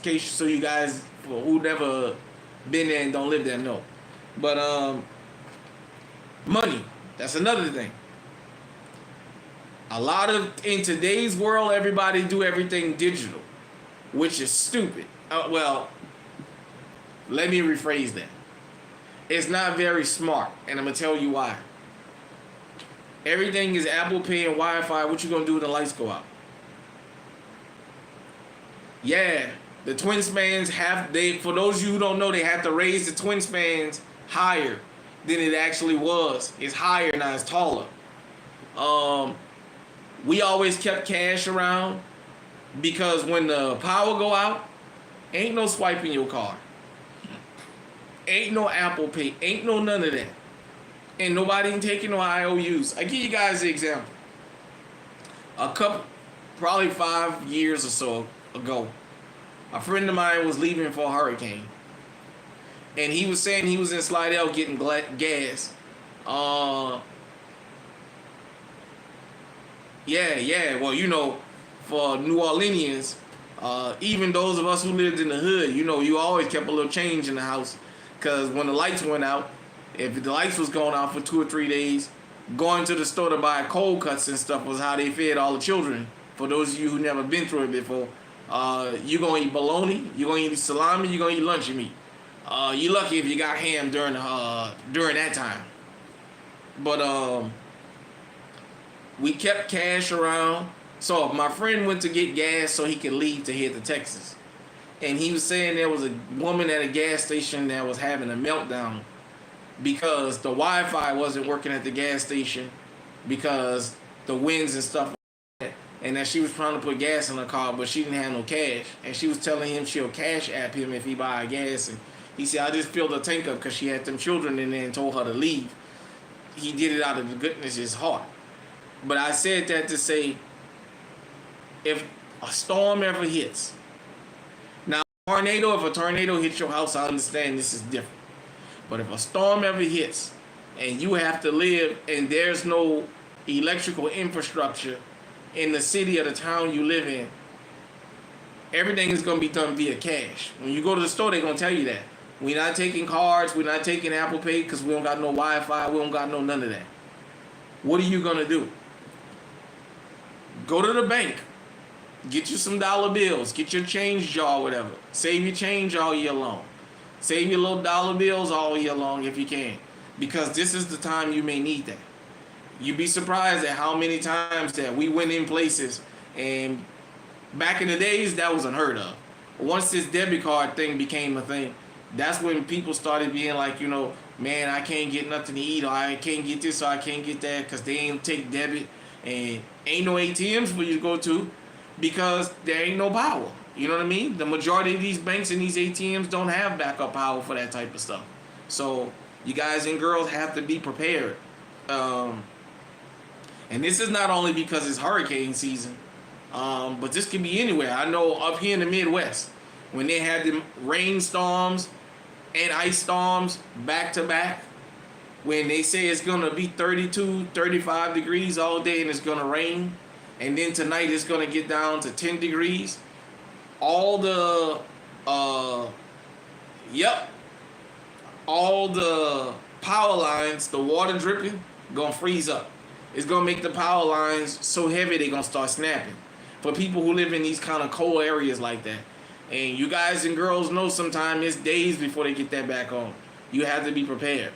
case so you guys who never been there and don't live there know. But money. That's another thing. In today's world, everybody do everything digital. which is stupid. Well, let me rephrase that. It's not very smart, and I'm gonna tell you why. Everything is Apple Pay and Wi-Fi. What you gonna do when the lights go out? Yeah, the twin spans for those of you who don't know, they have to raise the twin spans higher than it actually was. It's higher now, it's taller. We always kept cash around because when the power go out, ain't no swiping your card. Ain't no Apple Pay. Ain't no none of that. And nobody ain't taking no IOUs. I give you guys an example. Probably 5 years or so ago, a friend of mine was leaving for a hurricane. And he was saying he was in Slidell getting gas. Yeah. Well, for New Orleanians, even those of us who lived in the hood, you always kept a little change in the house. Because when the lights went out, if the lights was going out for 2 or 3 days, going to the store to buy cold cuts and stuff was how they fed all the children. For those of you who never been through it before, you're going to eat bologna, you're going to eat salami, you're going to eat luncheon meat. You're lucky if you got ham during that time. But we kept cash around. So my friend went to get gas so he could leave to head to Texas. And he was saying there was a woman at a gas station that was having a meltdown because the Wi-Fi wasn't working at the gas station because the winds and stuff like that. And that she was trying to put gas in her car, but she didn't have no cash. And she was telling him she'll cash app him if he buy gas. And he said, I just filled the tank up because she had them children in there and told her to leave. He did it out of the goodness of his heart. But I said that to say, if a storm ever hits, now if a tornado hits your house, I understand this is different. But if a storm ever hits and you have to live and there's no electrical infrastructure in the city or the town you live in, everything is going to be done via cash. When you go to the store, they're going to tell you that. We're not taking cards. We're not taking Apple Pay because we don't got no Wi-Fi. We don't got none of that. What are you going to do? Go to the bank. Get you some dollar bills. Get your change jar, whatever. Save your change all year long. Save your little dollar bills all year long if you can. Because this is the time you may need that. You'd be surprised at how many times that we went in places and back in the days that was unheard of. Once this debit card thing became a thing, that's when people started being like, man, I can't get nothing to eat, or I can't get this, or I can't get that because they ain't take debit, and ain't no ATMs for you to go to because there ain't no power. You know what I mean? The majority of these banks and these ATMs don't have backup power for that type of stuff. So you guys and girls have to be prepared. And this is not only because it's hurricane season, but this can be anywhere. I know up here in the Midwest, when they had the rainstorms and ice storms back to back, when they say it's going to be 32, 35 degrees all day and it's going to rain, and then tonight it's going to get down to 10 degrees, all the power lines, the water dripping, going to freeze up. It's going to make the power lines so heavy they're going to start snapping. For people who live in these kind of cold areas like that. And you guys and girls know sometimes it's days before they get that back on. You have to be prepared.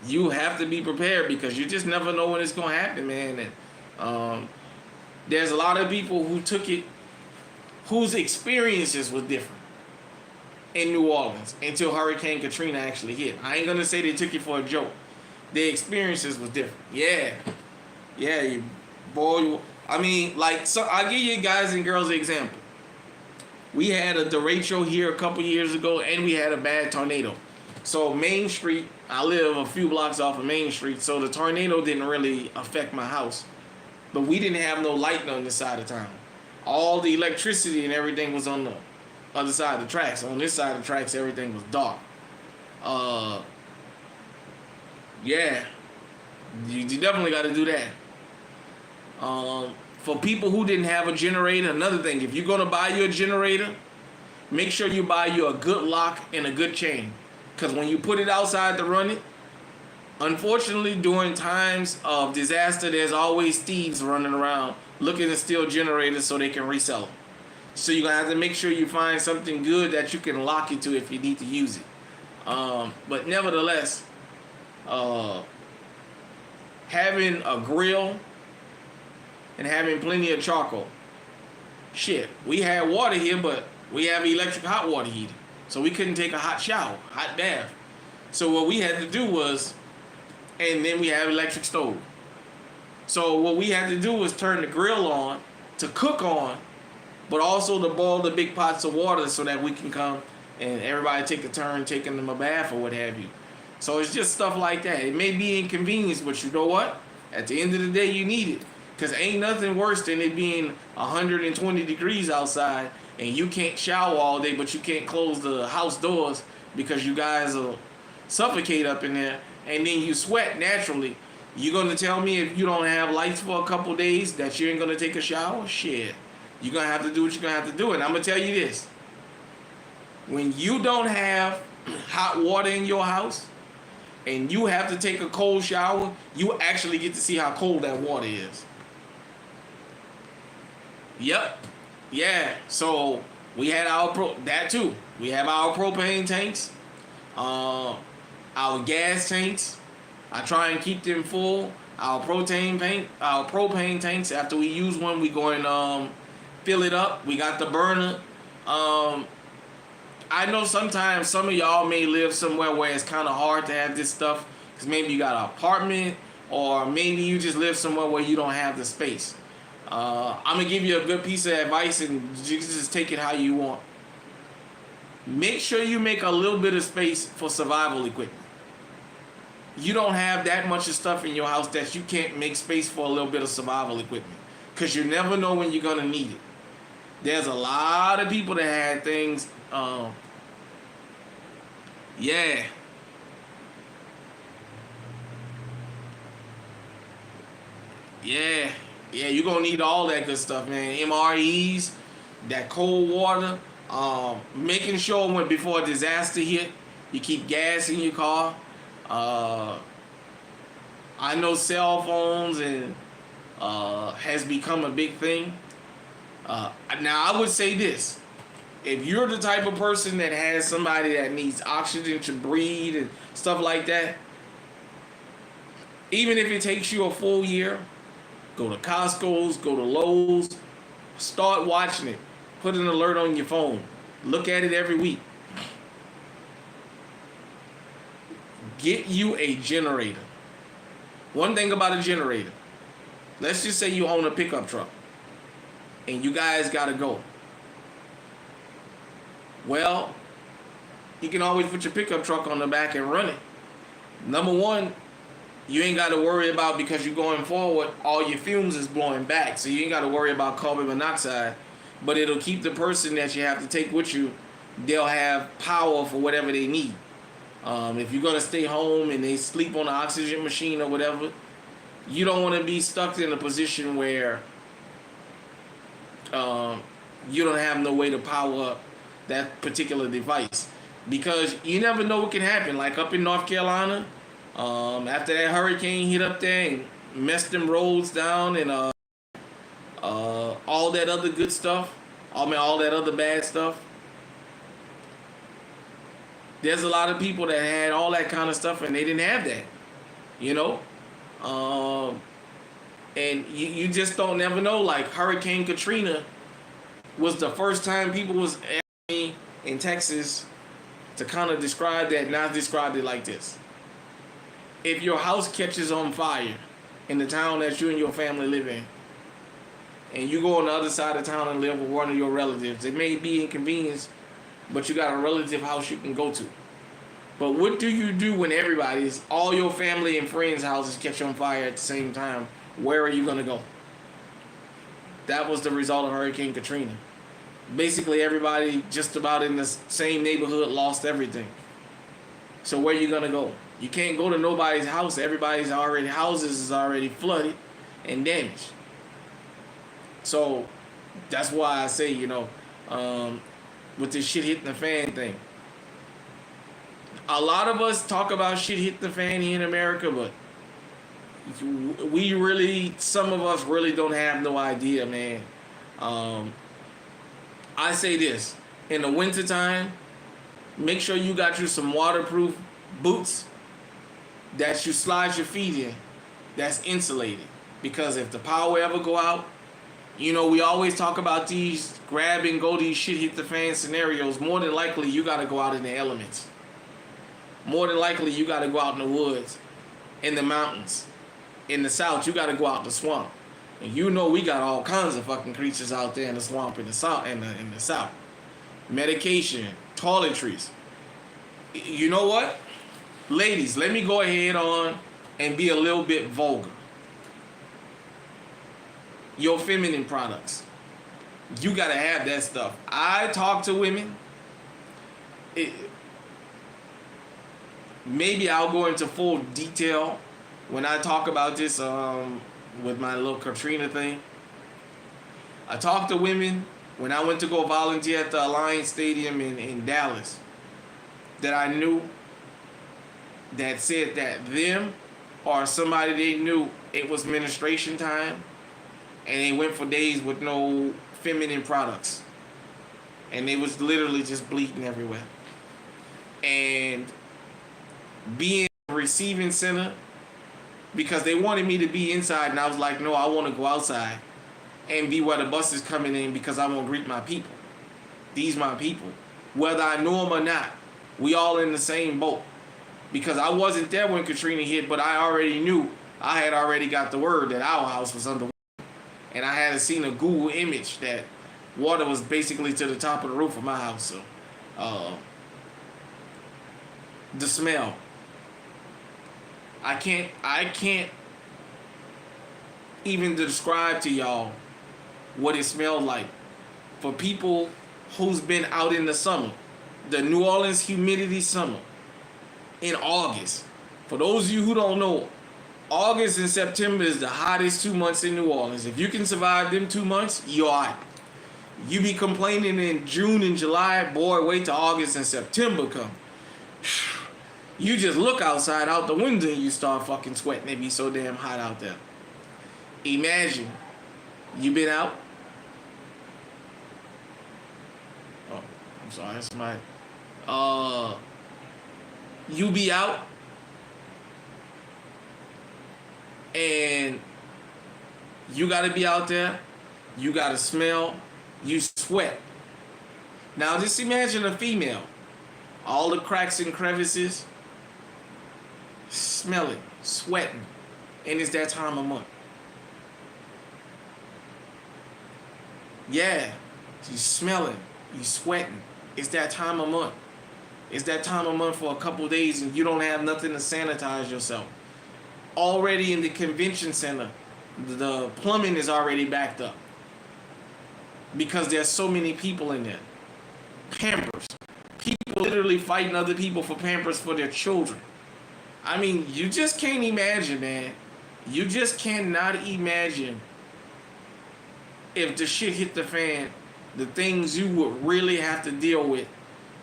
You have to be prepared because you just never know when it's going to happen, man. And there's a lot of people who took it, whose experiences were different in New Orleans until Hurricane Katrina actually hit. I ain't going to say they took it for a joke. Their experiences was different. Yeah, boy. I mean, so I'll give you guys and girls an example. We had a derecho here a couple years ago, and we had a bad tornado. So Main Street, I live a few blocks off of Main Street, so the tornado didn't really affect my house. But we didn't have no light on this side of town. All the electricity and everything was on the other side of the tracks. On this side of the tracks, everything was dark. Yeah, you definitely got to do that. For people who didn't have a generator, another thing, if you're going to buy you a generator, make sure you buy you a good lock and a good chain. Because when you put it outside to run it, unfortunately, during times of disaster, there's always thieves running around looking to steal generators so they can resell them. So you're gonna have to make sure you find something good that you can lock into if you need to use it. But nevertheless, uh, having a grill and having plenty of charcoal. Shit, we had water here, but we have electric hot water heater, so we couldn't take a hot shower, hot bath. So what we had to do was, and then we have electric stove. So what we had to do was turn the grill on to cook on, but also to boil the big pots of water so that we can come and everybody take a turn taking them a bath or what have you. So it's just stuff like that. It may be inconvenience, but you know what? At the end of the day, you need it. Because ain't nothing worse than it being 120 degrees outside and you can't shower all day, but you can't close the house doors because you guys will suffocate up in there, and then you sweat naturally. You gonna tell me if you don't have lights for a couple days that you ain't gonna take a shower? Shit. You're gonna have to do what you're gonna have to do. And I'm gonna tell you this. When you don't have hot water in your house and you have to take a cold shower, you actually get to see how cold that water is. Yep. Yeah. So we had that too. We have our propane tanks, our gas tanks. I try and keep them full. Our propane tanks. After we use one, we go and fill it up. We got the burner. I know sometimes some of y'all may live somewhere where it's kind of hard to have this stuff because maybe you got an apartment or maybe you just live somewhere where you don't have the space. I'm going to give you a good piece of advice and you just take it how you want. Make sure you make a little bit of space for survival equipment. You don't have that much of stuff in your house that you can't make space for a little bit of survival equipment because you never know when you're going to need it. There's a lot of people that had things. Yeah. Yeah, you're going to need all that good stuff, man. MREs, that cold water, making sure when before a disaster hit, you keep gas in your car. I know cell phones and has become a big thing. Now, I would say this. If you're the type of person that has somebody that needs oxygen to breathe and stuff like that, even if it takes you a full year, go to Costco's, go to Lowe's, start watching it. Put an alert on your phone. Look at it every week. Get you a generator. One thing about a generator, let's just say you own a pickup truck and you guys gotta go. Well, you can always put your pickup truck on the back and run it. Number one, you ain't got to worry about, because you're going forward, all your fumes is blowing back. So you ain't got to worry about carbon monoxide. But it'll keep the person that you have to take with you, they'll have power for whatever they need. If you're going to stay home and they sleep on the oxygen machine or whatever, you don't want to be stuck in a position where you don't have no way to power up that particular device. Because you never know what can happen. Like up in North Carolina, after that hurricane hit up there and messed them roads down and all that other good stuff, all that other bad stuff. There's a lot of people that had all that kind of stuff and they didn't have that, you know? And you just don't never know. Like Hurricane Katrina was the first time people was asking me in Texas to kind of describe that, and I described it like this. If your house catches on fire in the town that you and your family live in, and you go on the other side of town and live with one of your relatives, it may be inconvenience, but you got a relative house you can go to. But what do you do when all your family and friends' houses catch on fire at the same time? Where are you going to go? That was the result of Hurricane Katrina. Basically, everybody just about in the same neighborhood lost everything. So where are you going to go? You can't go to nobody's house. Houses is already flooded and damaged. So that's why I say, with this shit hitting the fan thing. A lot of us talk about shit hitting the fan here in America, but some of us really don't have no idea, man. I say this, in the wintertime, make sure you got you some waterproof boots that you slide your feet in, that's insulated. Because if the power ever go out, you know, we always talk about these grab and go, these shit hit the fan scenarios. More than likely, you got to go out in the elements. More than likely, you got to go out in the woods, in the mountains. In the south, you got to go out in the swamp. And you know we got all kinds of fucking creatures out there in the swamp in the south. In the south. Medication, toiletries. You know what? Ladies, let me go ahead on and be a little bit vulgar. Your feminine products. You gotta have that stuff. I talk to women. Maybe I'll go into full detail when I talk about this with my little Katrina thing. I talk to women when I went to go volunteer at the Alliance Stadium in Dallas that I knew that said that them or somebody they knew, it was menstruation time and they went for days with no feminine products. And they was literally just bleeding everywhere. And being a receiving center, because they wanted me to be inside and I was like, no, I want to go outside and be where the bus is coming in because I want to greet my people. These my people. Whether I know them or not, we all in the same boat. Because I wasn't there when Katrina hit, but I already knew. I had already got the word that our house was underwater. And I had seen a Google image that water was basically to the top of the roof of my house. So, the smell. I can't even describe to y'all what it smelled like. For people who's been out in the summer, the New Orleans humidity summer, in August. For those of you who don't know, August and September is the hottest 2 months in New Orleans. If you can survive them 2 months, you're all right. You be complaining in June and July, boy, wait till August and September come. You just look outside out the window and you start fucking sweating. It be so damn hot out there. Imagine, you been out. Oh, I'm sorry, that's my... You be out and you gotta be out there, you gotta smell, you sweat. Now just imagine a female, all the cracks and crevices, smelling, sweating, and it's that time of month. Yeah, you smelling, you sweating, it's that time of month. It's that time of month for a couple days and you don't have nothing to sanitize yourself. Already in the convention center, the plumbing is already backed up. Because there's so many people in there. Pampers. People literally fighting other people for Pampers for their children. I mean, you just can't imagine, man. You just cannot imagine if the shit hit the fan, the things you would really have to deal with.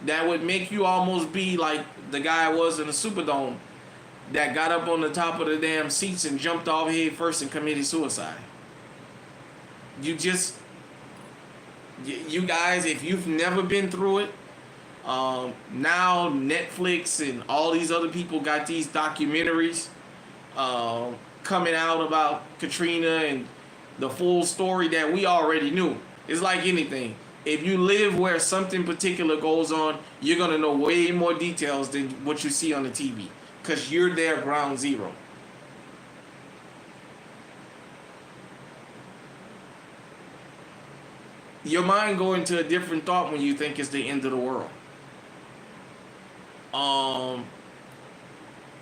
That would make you almost be like the guy was in the Superdome that got up on the top of the damn seats and jumped off head first and committed suicide. You guys, if you've never been through it, now Netflix and all these other people got these documentaries coming out about Katrina and the full story that we already knew. It's like anything. If you live where something particular goes on, you're going to know way more details than what you see on the TV. Because you're there ground zero. Your mind go into a different thought when you think it's the end of the world.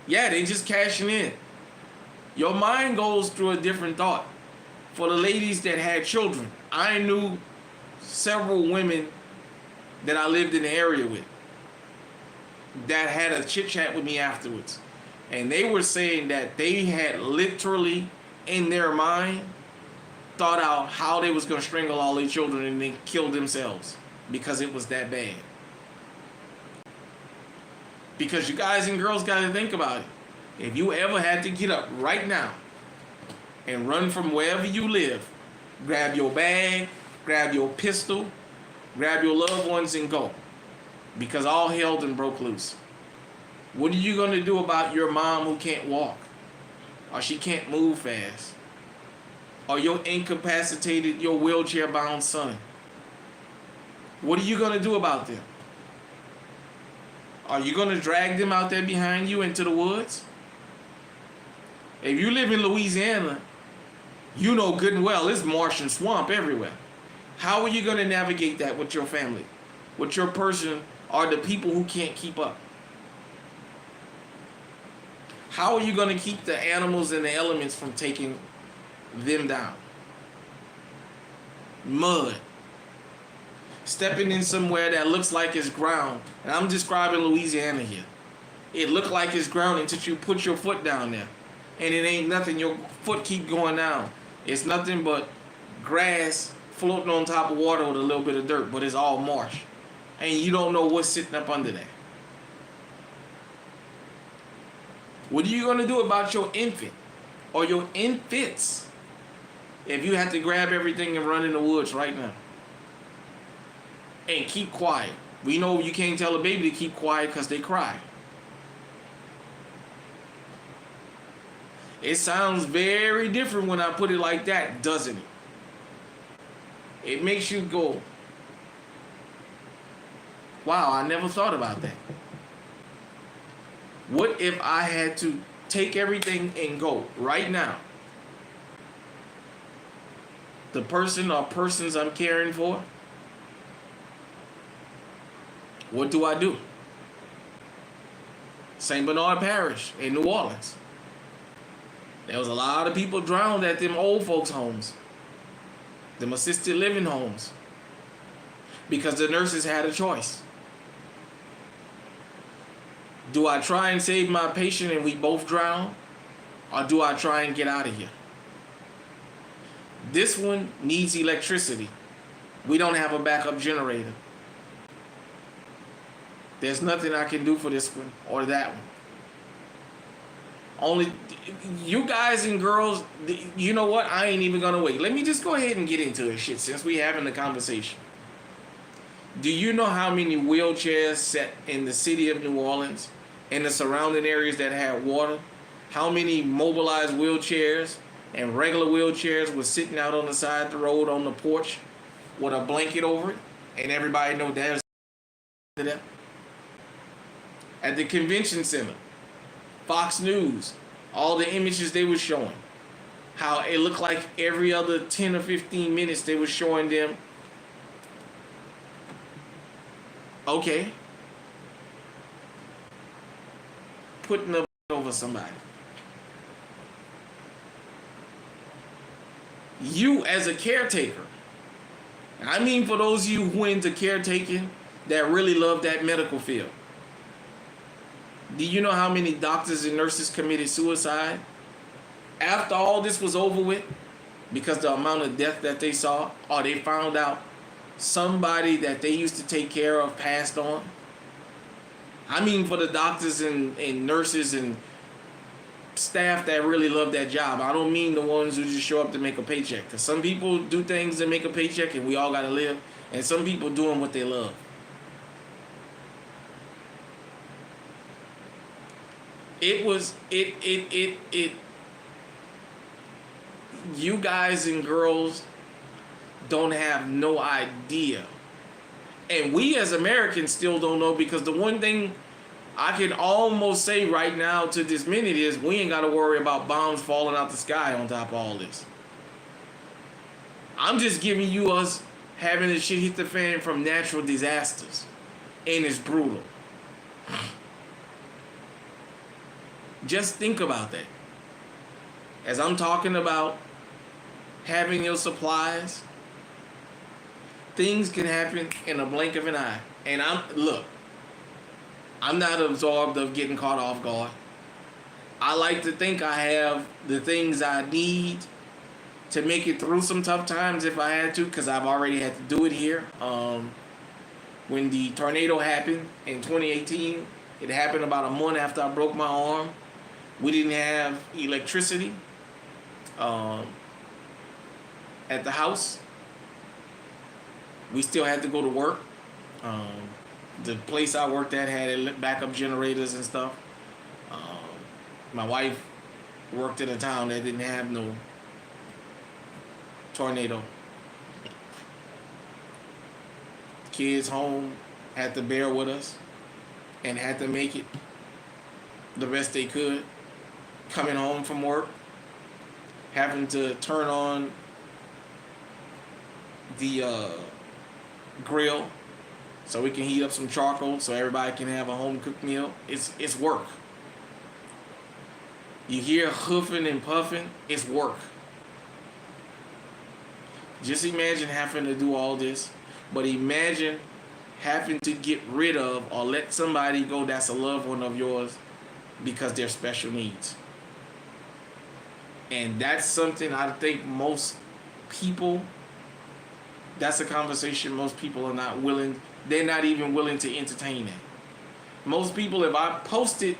Yeah, they just cashing in. Your mind goes through a different thought. For the ladies that had children, I knew several women that I lived in the area with that had a chit chat with me afterwards, and they were saying that they had literally in their mind thought out how they was gonna strangle all their children and then kill themselves because it was that bad. Because you guys and girls gotta think about it. If you ever had to get up right now and run from wherever you live, grab your bag, grab your pistol, Grab your loved ones and go. Because all hell done broke loose. What are you going to do about your mom who can't walk? Or she can't move fast? Or your incapacitated, your wheelchair-bound son? What are you going to do about them? Are you going to drag them out there behind you into the woods? If you live in Louisiana, you know good and well it's marsh and swamp everywhere. How are you going to navigate that with your family? With your person or the people who can't keep up? How are you going to keep the animals and the elements from taking them down? Mud. Stepping in somewhere that looks like it's ground. And I'm describing Louisiana here. It looked like it's ground until you put your foot down there. And it ain't nothing. Your foot keep going down. It's nothing but grass floating on top of water with a little bit of dirt. But it's all marsh. And you don't know what's sitting up under there. What are you going to do about your infant or your infants if you have to grab everything and run in the woods right now? And keep quiet. We know you can't tell a baby to keep quiet because they cry. It sounds very different when I put it like that, doesn't it? It makes you go, wow, I never thought about that. What if I had to take everything and go right now? The person or persons I'm caring for, what do I do? St. Bernard Parish in New Orleans. There was a lot of people drowned at them old folks' homes, them assisted living homes, because the nurses had a choice. Do I try and save my patient and we both drown? Or do I try and get out of here? This one needs electricity. We don't have a backup generator. There's nothing I can do for this one or that one. Only you guys and girls, you know what? I ain't even gonna wait. Let me just go ahead and get into this shit since we having the conversation. Do you know how many wheelchairs set in the city of New Orleans and the surrounding areas that had water? How many mobilized wheelchairs and regular wheelchairs were sitting out on the side of the road on the porch with a blanket over it? And everybody know there's that. At the convention center, Fox News, all the images they were showing, how it looked like every other 10 or 15 minutes they were showing them, okay, putting up over somebody. You as a caretaker, I mean for those of you who into caretaking that really love that medical field, do you know how many doctors and nurses committed suicide after all this was over with? Because the amount of death that they saw, or they found out somebody that they used to take care of passed on. I mean for the doctors and nurses and staff that really love that job. I don't mean the ones who just show up to make a paycheck. Because some people do things to make a paycheck and we all got to live. And some people doing what they love. You guys and girls don't have no idea. And we as Americans still don't know, because the one thing I can almost say right now to this minute is we ain't got to worry about bombs falling out the sky on top of all this. I'm just giving you us having this shit hit the fan from natural disasters. And it's brutal. Just think about that. As I'm talking about having your supplies, things can happen in a blink of an eye. And I'm not absorbed of getting caught off guard. I like to think I have the things I need to make it through some tough times if I had to, because I've already had to do it here. When the tornado happened in 2018, it happened about a month after I broke my arm. We didn't have electricity at the house. We still had to go to work. Um, the place I worked at had backup generators and stuff. Um, my wife worked in a town that didn't have no tornado. Kids home had to bear with us and had to make it the best they could. Coming home from work, having to turn on the grill so we can heat up some charcoal so everybody can have a home cooked meal. It's work. You hear hoofing and puffing, it's work. Just imagine having to do all this, but imagine having to get rid of or let somebody go that's a loved one of yours because they're special needs. And that's something I think most people, that's a conversation most people are not willing, they're not even willing to entertain that. Most people, if I posted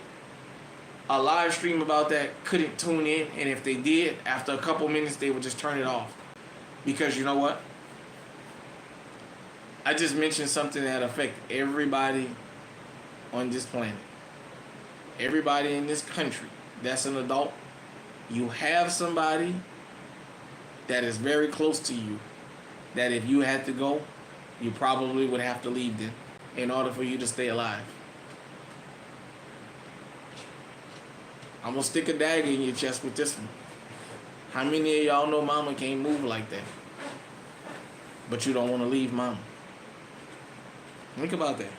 a live stream about that, couldn't tune in, and if they did, after a couple minutes, they would just turn it off. Because you know what? I just mentioned something that affects everybody on this planet. Everybody in this country that's an adult. You have somebody that is very close to you that if you had to go, you probably would have to leave them in order for you to stay alive. I'm going to stick a dagger in your chest with this one. How many of y'all know mama can't move like that? But you don't want to leave mama. Think about that.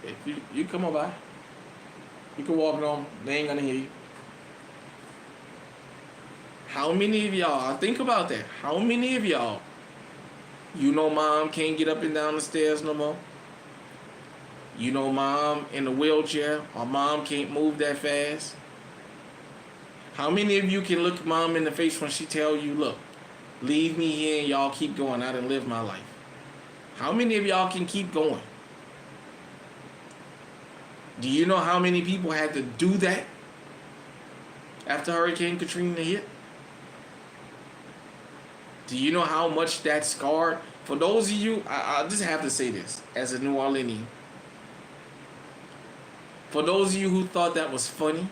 If you come on by, you can walk on, they ain't going to hear you. How many of y'all, think about that, how many of y'all, you know mom can't get up and down the stairs no more? You know mom in a wheelchair or mom can't move that fast? How many of you can look mom in the face when she tell you, look, leave me here and y'all keep going, I done live my life? How many of y'all can keep going? Do you know how many people had to do that after Hurricane Katrina hit? Do you know how much that scarred? For those of you, I just have to say this as a New Orleanian. For those of you who thought that was funny,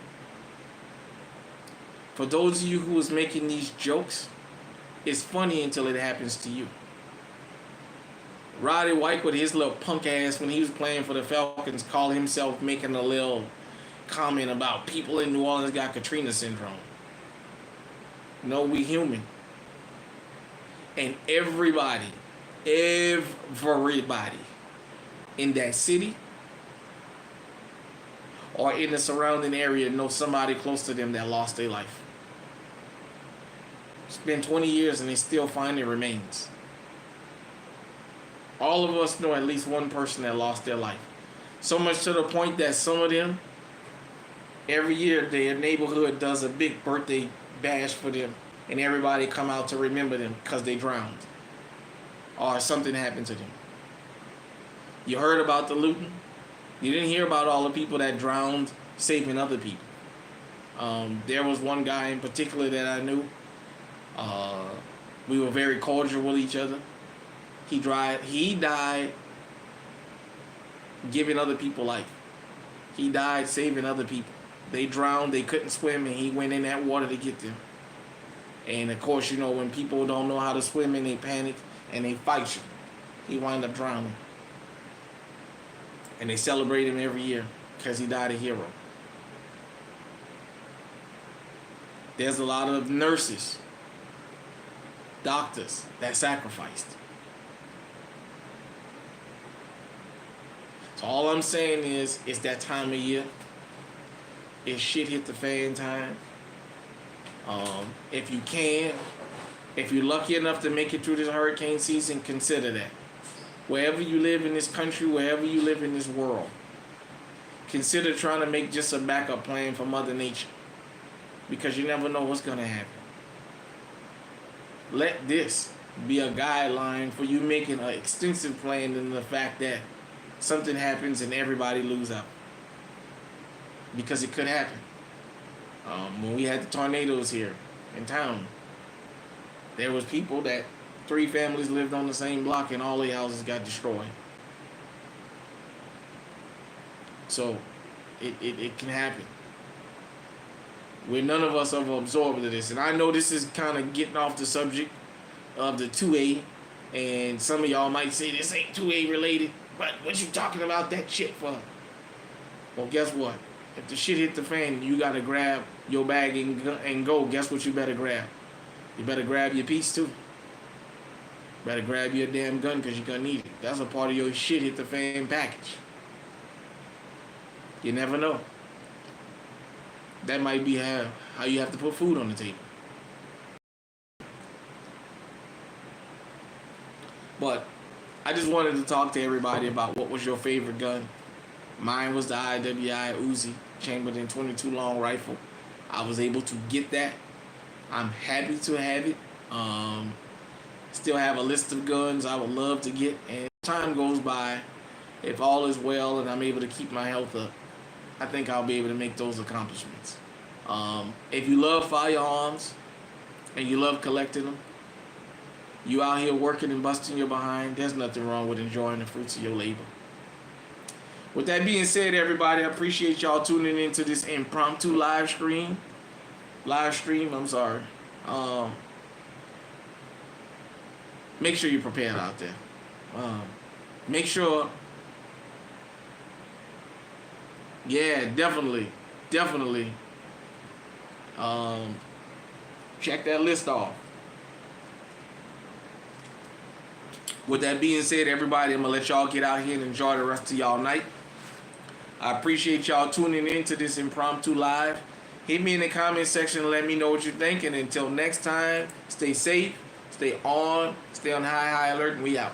for those of you who was making these jokes, it's funny until it happens to you. Roddy White with his little punk ass when he was playing for the Falcons called himself making a little comment about people in New Orleans got Katrina syndrome. No, we human. And everybody in that city or in the surrounding area knows somebody close to them that lost their life. It's been 20 years and they still find their remains. All of us know at least one person that lost their life. So much to the point that some of them, every year their neighborhood does a big birthday bash for them. And everybody come out to remember them because they drowned. Or something happened to them. You heard about the looting? You didn't hear about all the people that drowned saving other people. There was one guy in particular that I knew. We were very cordial with each other. He died giving other people life. He died saving other people. They drowned, they couldn't swim, and he went in that water to get them. And of course, you know, when people don't know how to swim and they panic and they fight you, he wound up drowning. And they celebrate him every year because he died a hero. There's a lot of nurses, doctors that sacrificed. So all I'm saying is, it's that time of year. It's shit hit the fan time. If you can, if you're lucky enough to make it through this hurricane season, consider that. Wherever you live in this country, wherever you live in this world, consider trying to make just a backup plan for Mother Nature. Because you never know what's going to happen. Let this be a guideline for you making an extensive plan in the fact that something happens and everybody lose out. Because it could happen. When we had the tornadoes here in town, there was people that 3 families lived on the same block and all their houses got destroyed. So it can happen. Where none of us have absorbed this. And I know this is kind of getting off the subject of the 2A. And some of y'all might say this ain't 2A related. But what you talking about that shit for? Well, guess what? If the shit hit the fan, you got to grab your bag and go. Guess what you better grab? You better grab your piece too. Better grab your damn gun because you're going to need it. That's a part of your shit hit the fan package. You never know. That might be how you have to put food on the table. But I just wanted to talk to everybody about what was your favorite gun. Mine was the IWI Uzi chambered in 22 long rifle. I was able to get that. I'm happy to have it. Still have a list of guns I would love to get. And as time goes by, if all is well and I'm able to keep my health up, I think I'll be able to make those accomplishments. If you love firearms and you love collecting them, you out here working and busting your behind, there's nothing wrong with enjoying the fruits of your labor. With that being said, everybody, I appreciate y'all tuning into this impromptu live stream. Make sure you're prepared out there. Make sure. Yeah, definitely. Check that list off. With that being said, everybody, I'm going to let y'all get out here and enjoy the rest of y'all night. I appreciate y'all tuning in to this impromptu live. Hit me in the comment section and let me know what you think. And until next time, stay safe, stay on high alert, and we out.